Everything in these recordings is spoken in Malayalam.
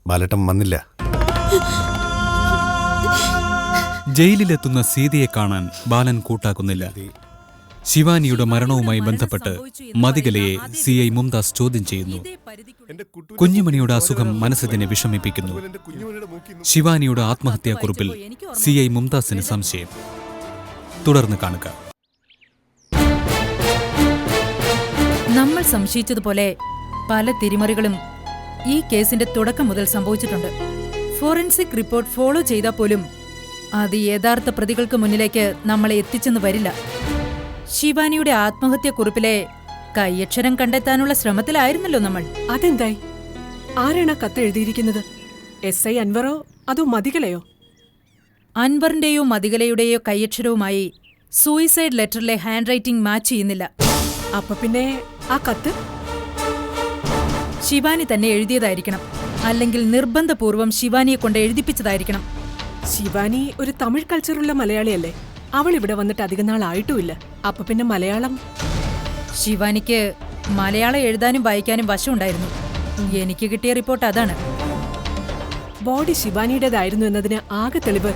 ബാലേട്ടൻ വന്നില്ല. ജയിലിലെത്തുന്ന സീതയെ കാണാൻ ബാലൻ കൂട്ടാക്കുന്നില്ല. ശിവാനിയുടെ മരണവുമായി ബന്ധപ്പെട്ട് മതികലയെ CI മുംതാസ് ചോദ്യം ചെയ്യുന്നു. കുഞ്ഞുമണിയുടെ അസുഖം മനസ്സിനെ വിഷമിപ്പിക്കുന്നു. ശിവാനിയുടെ ആത്മഹത്യാക്കുറിപ്പിൽ CI മുംതാസിന് സംശയം. തുടർന്ന് കാണുക. നമ്മൾ സംശയിച്ചതുപോലെ പല തിരിമറികളും ഈ കേസിന്റെ തുടക്കം മുതൽ സംഭവിച്ചിട്ടുണ്ട്. ഫോറൻസിക് റിപ്പോർട്ട് ഫോളോ ചെയ്താൽ പോലും അത് യഥാർത്ഥ പ്രതികൾക്ക് മുന്നിലേക്ക് നമ്മളെ എത്തിച്ചെന്ന് വരില്ല. ശിവാനിയുടെ ആത്മഹത്യാക്കുറിപ്പിലെ കൈയക്ഷരം കണ്ടെത്താനുള്ള ശ്രമത്തിലായിരുന്നല്ലോ നമ്മൾ. അതെന്തായി? ആരാണ് ആ കത്ത് എഴുതിയിരിക്കുന്നത്? SI അൻവറോ അതോ മതികലയോ? അൻവറിന്റെയോ മതികലയുടെയോ കൈയക്ഷരവുമായി സൂയിസൈഡ് ലെറ്ററിലെ ഹാൻഡ് റൈറ്റിംഗ് മാച്ച് ചെയ്യുന്നില്ല. അപ്പൊ പിന്നെ ആ കത്ത് ശിവാനി തന്നെ എഴുതിയതായിരിക്കണം, അല്ലെങ്കിൽ നിർബന്ധപൂർവം ശിവാനിയെ കൊണ്ട് എഴുതിപ്പിച്ചതായിരിക്കണം. ശിവാനി ഒരു തമിഴ് കൾച്ചറുള്ള മലയാളിയല്ലേ? അവൾ ഇവിടെ വന്നിട്ട് അധികം നാളായിട്ടുമില്ല. അപ്പൊ പിന്നെ മലയാളം? ശിവാനിക്ക് മലയാളം എഴുതാനും വായിക്കാനും വശമുണ്ടായിരുന്നു. എനിക്ക് കിട്ടിയ റിപ്പോർട്ട് അതാണ്. ബോഡി ശിവാനിയുടേതായിരുന്നു എന്നതിന് ആകെ തെളിവ്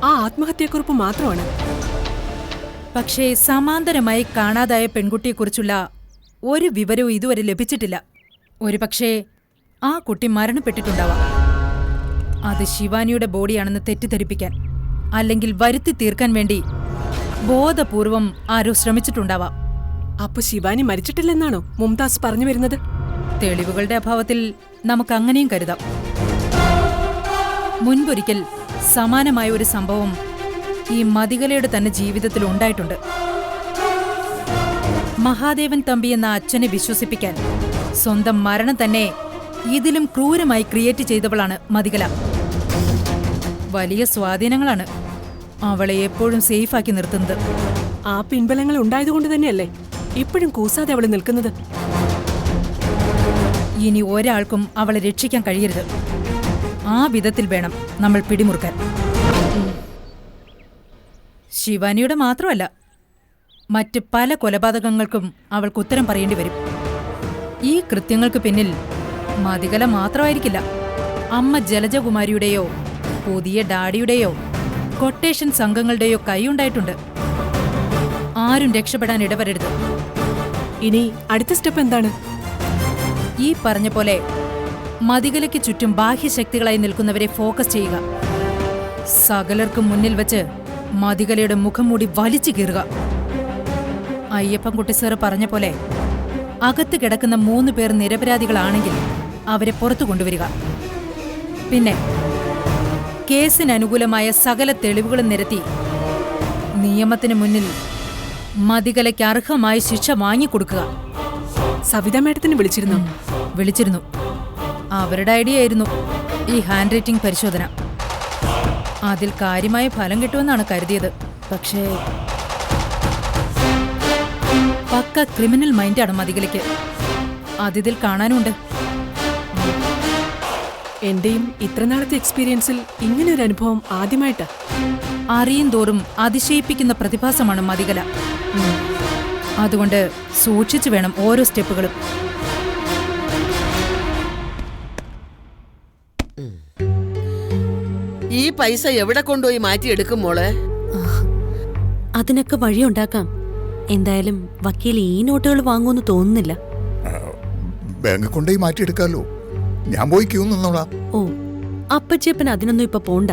ആ ആത്മഹത്യാക്കുറിപ്പ് മാത്രമാണ്. പക്ഷേ സമാന്തരമായി കാണാതായ പെൺകുട്ടിയെക്കുറിച്ചുള്ള ഒരു വിവരവും ഇതുവരെ ലഭിച്ചിട്ടില്ല. ഒരുപക്ഷേ ആ കുട്ടി മരണപ്പെട്ടിട്ടുണ്ടാവാം. അത് ശിവാനിയുടെ ബോഡിയാണെന്ന് തെറ്റിദ്ധരിപ്പിക്കാൻ, അല്ലെങ്കിൽ വരുത്തി തീർക്കാൻ വേണ്ടി ബോധപൂർവം ആരോ ശ്രമിച്ചിട്ടുണ്ടാവാം. അപ്പൊ ശിവാനി മരിച്ചിട്ടില്ലെന്നാണോ മുംതാസ് പറഞ്ഞു വരുന്നത്? തെളിവുകളുടെ അഭാവത്തിൽ നമുക്ക് അങ്ങനെയും കരുതാം. മുൻപൊരിക്കൽ സമാനമായ ഒരു സംഭവം ഈ മതികലയുടെ തന്നെ ജീവിതത്തിൽ ഉണ്ടായിട്ടുണ്ട്. മഹാദേവൻ തമ്പി എന്ന അച്ഛനെ വിശ്വസിപ്പിക്കാൻ സ്വന്തം മരണം തന്നെ ഇതിലും ക്രൂരമായി ക്രിയേറ്റ് ചെയ്തവളാണ് മതികല. വലിയ സ്വാധീനങ്ങളാണ് അവളെ എപ്പോഴും സേഫാക്കി നിർത്തുന്നത്. ആ പിൻബലങ്ങൾ ഉണ്ടായതുകൊണ്ട് തന്നെയല്ലേ ഇപ്പോഴും കൂസാതെ അവള് നിൽക്കുന്നത്? ഇനി ഒരാൾക്കും അവളെ രക്ഷിക്കാൻ കഴിയരുത്. ആ വിധത്തിൽ വേണം നമ്മൾ പിടിമുറുക്കാൻ. ശിവാനിയുടെ മാത്രമല്ല, മറ്റ് പല കൊലപാതകങ്ങൾക്കും അവൾക്ക് ഉത്തരം പറയേണ്ടി വരും. ഈ കൃത്യങ്ങൾക്ക് പിന്നിൽ മതികല മാത്രമായിരിക്കില്ല. അമ്മ ജലജകുമാരിയുടെയോ പുതിയ ഡാഡിയുടെയോ കൊട്ടേഷൻ സംഘങ്ങളുടെയോ കൈയുണ്ടായിട്ടുണ്ട്. ആരും രക്ഷപ്പെടാൻ ഇടവരരുത്. ഇനി അടുത്ത സ്റ്റെപ്പ് എന്താണ്? ഈ പറഞ്ഞ പോലെ മതികലയ്ക്ക് ചുറ്റും ബാഹ്യശക്തികളായി നിൽക്കുന്നവരെ ഫോക്കസ് ചെയ്യുക. സകലർക്കും മുന്നിൽ വെച്ച് മതികലയുടെ മുഖം മൂടി വലിച്ചു കീറുക. അയ്യപ്പൻകുട്ടി സാറ് പറഞ്ഞ പോലെ അകത്ത് കിടക്കുന്ന 3 പേർ നിരപരാധികളാണെങ്കിൽ അവരെ പുറത്തു കൊണ്ടുവരിക. പിന്നെ കേസിനനുകൂലമായ സകല തെളിവുകളും നിരത്തി നിയമത്തിന് മുന്നിൽ മതികലയ്ക്ക് അർഹമായ ശിക്ഷ വാങ്ങിക്കൊടുക്കുക. സവിത മേഡത്തിന് വിളിച്ചിരുന്നു. അവരുടെ ഐഡിയ ആയിരുന്നു ഈ ഹാൻഡ് റൈറ്റിംഗ് പരിശോധന. അതിൽ കാര്യമായ ഫലം കിട്ടുമെന്നാണ് കരുതിയത്. പക്ഷേ പക്ക ക്രിമിനൽ മൈൻഡാണ് മതികലയ്ക്ക്. അതിൽ കാണാനുണ്ട്. എന്റെയും ഇത്രനാളത്തെ എക്സ്പീരിയൻസിൽ ഇങ്ങനൊരു അനുഭവം ആദ്യമായിട്ടാ. അറിയും തോറും അതിശയിപ്പിക്കുന്ന പ്രതിഭാസമാണ് മതികല. അതുകൊണ്ട് സൂക്ഷിച്ചു വേണം ഓരോ സ്റ്റെപ്പുകളും. ഈ പൈസ എവിടെ കൊണ്ടുപോയി മാറ്റിയെടുക്കും മോളെ? അതിനൊക്കെ വഴിയുണ്ടാക്കാം. എന്തായാലും വക്കീൽ ഈ നോട്ടുകൾ വാങ്ങുമെന്ന് തോന്നുന്നില്ല. ബാങ്ക് കൊണ്ടുപോയി മാറ്റിയെടുക്കാലോ. ഞാൻ പോയി ക്യൂ നിന്നോളാം. ഓ, അപ്പച്ചപ്പൻ അതിനൊന്നും ഇപ്പൊ പോണ്ട.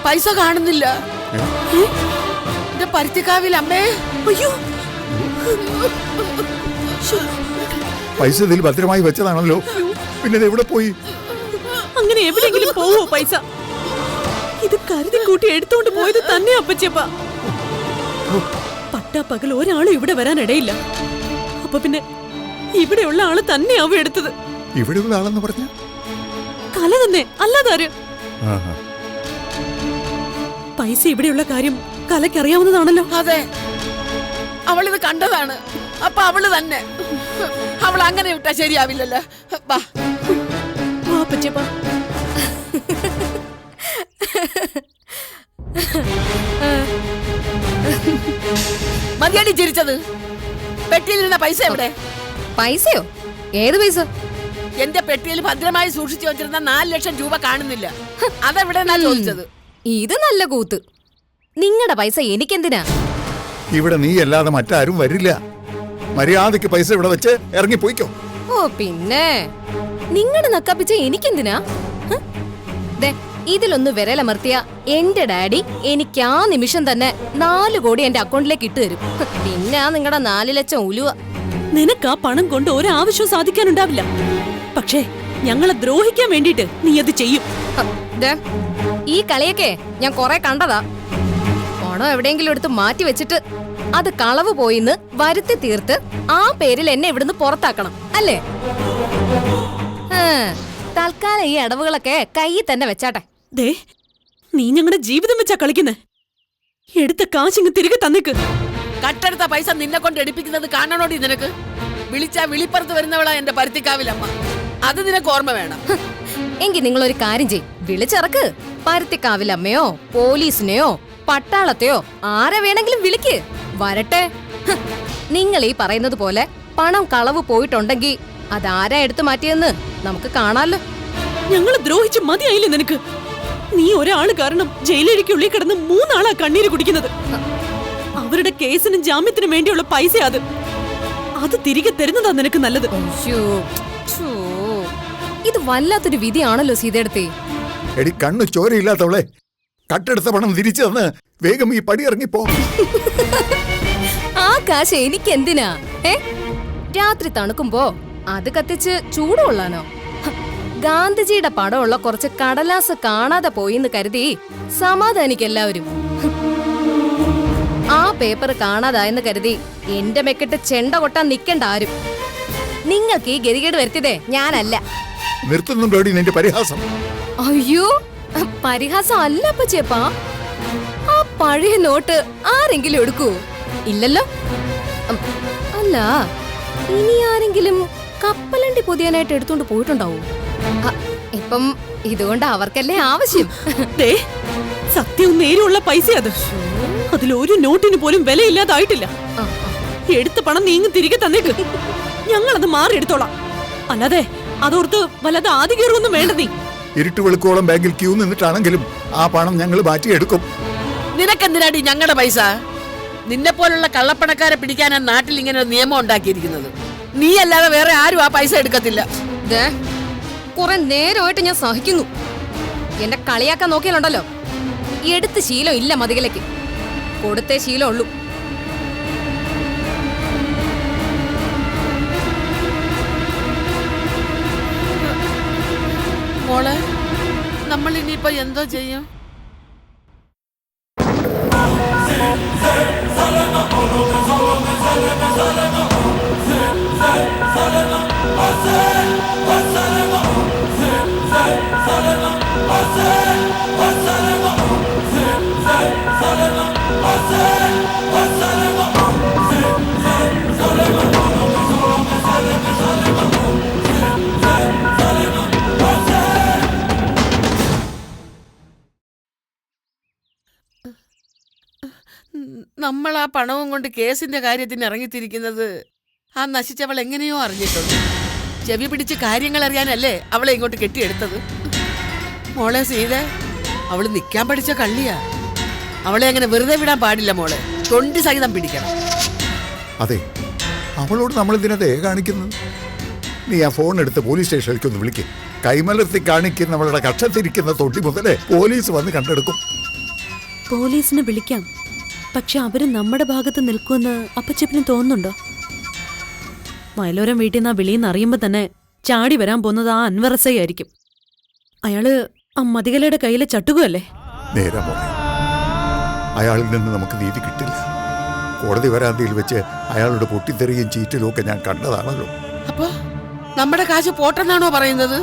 പൈസ കാണുന്നില്ല. എന്റെ പരുത്തിക്കാവിൽ അമ്മേ. അയ്യോ, പൈസ ഇതിൽ ഭദ്രമായി വെച്ചതാണല്ലോ. പിന്നെ ഇത് എവിടെ പോയി? അങ്ങനെ എവിടെയെങ്കിലും പോവോ പൈസ? ഇത് കരുതി കൂട്ടി എടുത്തോണ്ട് പോയത് തന്നെ അപ്പച്ചപ്പ. പട്ടാപ്പകൽ ഒരാളും ഇവിടെ വരാനിടയില്ല. അപ്പൊ പിന്നെ ഇവിടെയുള്ള ആള് തന്നെയാവും എടുത്തത്. ഇവിടെയുള്ള ആളെന്ന് പറഞ്ഞ കല തന്നെ, അല്ലാതാര്? പൈസ ഇവിടെയുള്ള കാര്യം കലക്കറിയാവുന്നതാണല്ലോ. അതെ, അവളിത് കണ്ടതാണ്. അപ്പൊ അവള് തന്നെ. അവൾ അങ്ങനെ വിട്ടാ ശരിയാവില്ലല്ലോ. വാ അപ്പച്ചപ്പ. മതിയടി ചിരിച്ചത്. പെട്ടിയിലിരുന്ന പൈസ എവിടെ? പൈസയോ? ഏത് പൈസ? എന്റെ പെട്ടിയിൽ ഭദ്രമായി സൂക്ഷിച്ചു വെച്ചിരുന്ന 4 ലക്ഷം രൂപ കാണുന്നില്ല. അതെവിടെന്നാ ചോദിച്ചത്. ഇത് നല്ല കൂത്ത്. നിങ്ങളുടെ പൈസ എനിക്കെന്തിനാ? ഇവിടെ നീ അല്ലാതെ മറ്റാരും വരില്ല. മര്യാദയ്ക്ക് പൈസ ഇവിടെ വെച്ച് ഇറങ്ങിപ്പോയിക്കോ. ഓ പിന്നെ നിങ്ങളുടെ നക്കാപ്പിച്ച എനിക്കെന്തിനാ? ഹ്? ദേ, ഇതിലൊന്ന് വിരലമർത്തിയ എന്റെ ഡാഡി എനിക്ക് ആ നിമിഷം തന്നെ 4 കോടി എന്റെ അക്കൗണ്ടിലേക്ക് ഇട്ട് തരും. ഹ്, പിന്നെ നിങ്ങളുടെ 4 ലക്ഷം ഉലുവ. നിനക്ക് ആ പണം കൊണ്ട് ഒരാവശ്യവും സാധിക്കാനുണ്ടാവില്ല. പക്ഷേ ഞങ്ങളെ ദ്രോഹിക്കാൻ വേണ്ടിട്ട് നീ അത് ചെയ്യും. ഹ, ദേ, ഈ കളിയൊക്കെ ഞാൻ കൊറേ കണ്ടതാ. പണം എവിടെയെങ്കിലും എടുത്ത് മാറ്റി വെച്ചിട്ട് അത് കളവ് പോയിന്ന് വരുത്തി തീർത്ത് ആ പേരിൽ എന്നെ ഇവിടുന്ന് പുറത്താക്കണം അല്ലേ? തൽക്കാലം ഈ അടവുകളൊക്കെ കയ്യിൽ തന്നെ വെച്ചാട്ടെ. ദേ, നീ ഞങ്ങളുടെ ജീവിതം വെച്ചാ കളിക്കുന്നേ. എടുത്ത കാശിങ് തിരികെ തന്നേക്ക്. കട്ടെടുത്ത പൈസ നിന്നെ കൊണ്ട് എടുപ്പിക്കുന്നത് കാണണോടി നിനക്ക്? വിളിച്ചാ വിളിപ്പുറത്ത് വരുന്നവളാ എന്റെ പരുത്തിക്കാവിലമ്മ. അത് നിനക്ക് ഓർമ്മ വേണം. ഹ്, എങ്കിൽ നിങ്ങളൊരു കാര്യം ചെയ്, വിളിച്ചിറക്ക്. പരുത്തിക്കാവിലമ്മയോ പോലീസിനെയോ പട്ടാളത്തെയോ ആരെ വേണമെങ്കിലും വിളിക്ക്, വരട്ടെ. ഹ്, നിങ്ങൾ ഈ പറയുന്നത് പോലെ പണം കളവ് പോയിട്ടുണ്ടെങ്കിൽ അതാരാ എടുത്തു മാറ്റിയെന്ന് നമുക്ക് കാണാലോ. ഞങ്ങളെ ദ്രോഹിച്ച് മതിയായില്ലേ നിനക്ക്? നീ ഒരാള് കാരണം ജയിലഴിക്കുള്ളിൽ കിടന്ന് 3 ആളാ കണ്ണീര് കുടിക്കുന്നത്. അവരുടെ കേസിനും ജാമ്യത്തിനും വേണ്ടിയുള്ള പൈസ അത് തിരികെ തരുന്നതാ നിനക്ക് നല്ലത്. ശ്ശോ, ഛോ, ഇത് വല്ലാത്തൊരു വിധിയാണല്ലോ സീതയെടുത്തേ. എടി കണ്ണു ചോരയില്ലാത്തവളെ, കട്ടെടുത്ത പണം തിരിച്ചു തന്ന് വേഗം ഈ പടി ഇറങ്ങിപ്പോ. ആ കാശ് എനിക്ക് എന്തിനാ? രാത്രി തണുക്കുമ്പോ അത് കത്തിച്ച് ചൂടുകൊള്ളാനോ? ഹ, ഗാന്ധിജിയുടെ പടമുള്ള കുറച്ച് കടലാസ് കാണാതെ പോയിന്ന് കരുതി സമാധാനിക്കെല്ലാവരും. ആ പേപ്പർ കാണാതായെന്ന് കരുതി എന്റെ മെക്കിട്ട് ചെണ്ട കൊട്ടാൻ നിക്കണ്ട ആരും. നിങ്ങൾക്ക് ഈ ഗതികേട് വരുത്തിയതേ ഞാനല്ല. നിർത്തുന്നുണ്ടോടി നിന്റെ പരിഹാസം? അയ്യോ, പരിഹാസം അല്ല അപ്പച്ചേപ്പാ. ആ പഴയ നോട്ട് ആരെങ്കിലും എടുക്കൂ? ഇല്ലല്ലോ. അല്ല, ഇനി ആരെങ്കിലും കപ്പലണ്ടി പൊതിയാനായിട്ട് എടുത്തോണ്ട് പോയിട്ടുണ്ടാവൂ? ഇപ്പം ഇതുകൊണ്ട് അവർക്കല്ലേ ആവശ്യം. ദേ, സത്യവും നേരുള്ള പൈസ അത്. അതിലൊരു നോട്ടിന് പോലും വിലയില്ലാതായിട്ടില്ല. എടുത്ത പണം നീങ്ങി തിരികെ തന്നേക്ക്. ഞങ്ങളത് മാറി എടുത്തോളാം. അല്ലാതെ അതോർത്ത് വല്ലാതെ ആദ്യ കയറുമൊന്നും വേണ്ട. നീ ഇരുട്ട് വെളുക്കോളം ബാങ്കിൽ ക്യൂ നിന്നിട്ടാണെങ്കിലും ആ പണം ഞങ്ങൾ മാറ്റിയെടുക്കും. നിനക്കെന്തിനാടി ഞങ്ങളുടെ പൈസ? നിന്നെ പോലുള്ള കള്ളപ്പണക്കാരെ പിടിക്കാനാ നാട്ടിൽ ഇങ്ങനെ ഒരു നിയമം ഉണ്ടാക്കിയിരിക്കുന്നത്. നീ അല്ലാതെ വേറെ ആരും ആ പൈസ എടുക്കത്തില്ല. കുറെ നേരമായിട്ട് ഞാൻ സഹിക്കുന്നു. എന്റെ കളിയാക്കാൻ നോക്കിയാലുണ്ടല്ലോ, എടുത്ത് ശീലം ഇല്ല മതികലേക്ക്, കൊടുത്തേ ശീലമുള്ളൂ. മോളെ, നമ്മൾ ഇനിയിപ്പോ എന്തോ ചെയ്യും? നമ്മൾ ആ പണവും കൊണ്ട് കേസിന്റെ കാര്യത്തിന് ഇറങ്ങിത്തിരിക്കുന്നത് ആ നശിച്ചവൾ എങ്ങനെയോ അറിഞ്ഞിട്ടുണ്ട്. ചെവി പിടിച്ച് കാര്യങ്ങൾ അറിയാനല്ലേ അവളെ ഇങ്ങോട്ട് കെട്ടിയെടുത്തത്. മോളെ സീത, അവള് നിൽക്കാൻ പഠിച്ച കള്ളിയാ. അവളെ അങ്ങനെ വെറുതെ വിടാൻ പാടില്ല മോളെ, തൊണ്ടി സഹിതം പിടിക്കണം. അതെ, അവളോട് നമ്മൾ ഇതിനകത്ത് കാണിക്കുന്നത്. നീ ആ ഫോൺ എടുത്ത് പോലീസ് സ്റ്റേഷനിലേക്ക് ഒന്ന് വിളിക്കും. കൈമലർത്തി കാണിക്കുന്നവളുടെ കക്ഷത്തിരിക്കുന്ന തൊട്ടി മുതലേ പോലീസ് വന്ന് കണ്ടെടുക്കും. പോലീസിനെ വിളിക്കാം, പക്ഷെ അവര് നമ്മുടെ ഭാഗത്ത് നിൽക്കുമെന്ന് അപ്പച്ചപ്പിന് തോന്നുന്നുണ്ടോ? വയലോരം വീട്ടിൽ നിന്ന് ആ വിളിയെന്ന് അറിയുമ്പോ തന്നെ ചാടി വരാൻ പോകുന്നത് ആ അൻവറസൈ ആയിരിക്കും. അയാള് ആ മതികലയുടെ കയ്യിലെ ചട്ടുകല്ലേ? നേരെ മോനെ, അയാളിൽ നിന്ന് നമുക്ക് നീതി കിട്ടില്ല. കോടതി വരാന്തിയിൽ വെച്ച് അയാളുടെ പൊട്ടിത്തെറിയും ചീറ്റലും ഒക്കെ ഞാൻ കണ്ടതാണല്ലോ. അപ്പൊ നമ്മുടെ കാശ് പോട്ടെന്നാണോ പറയുന്നത്?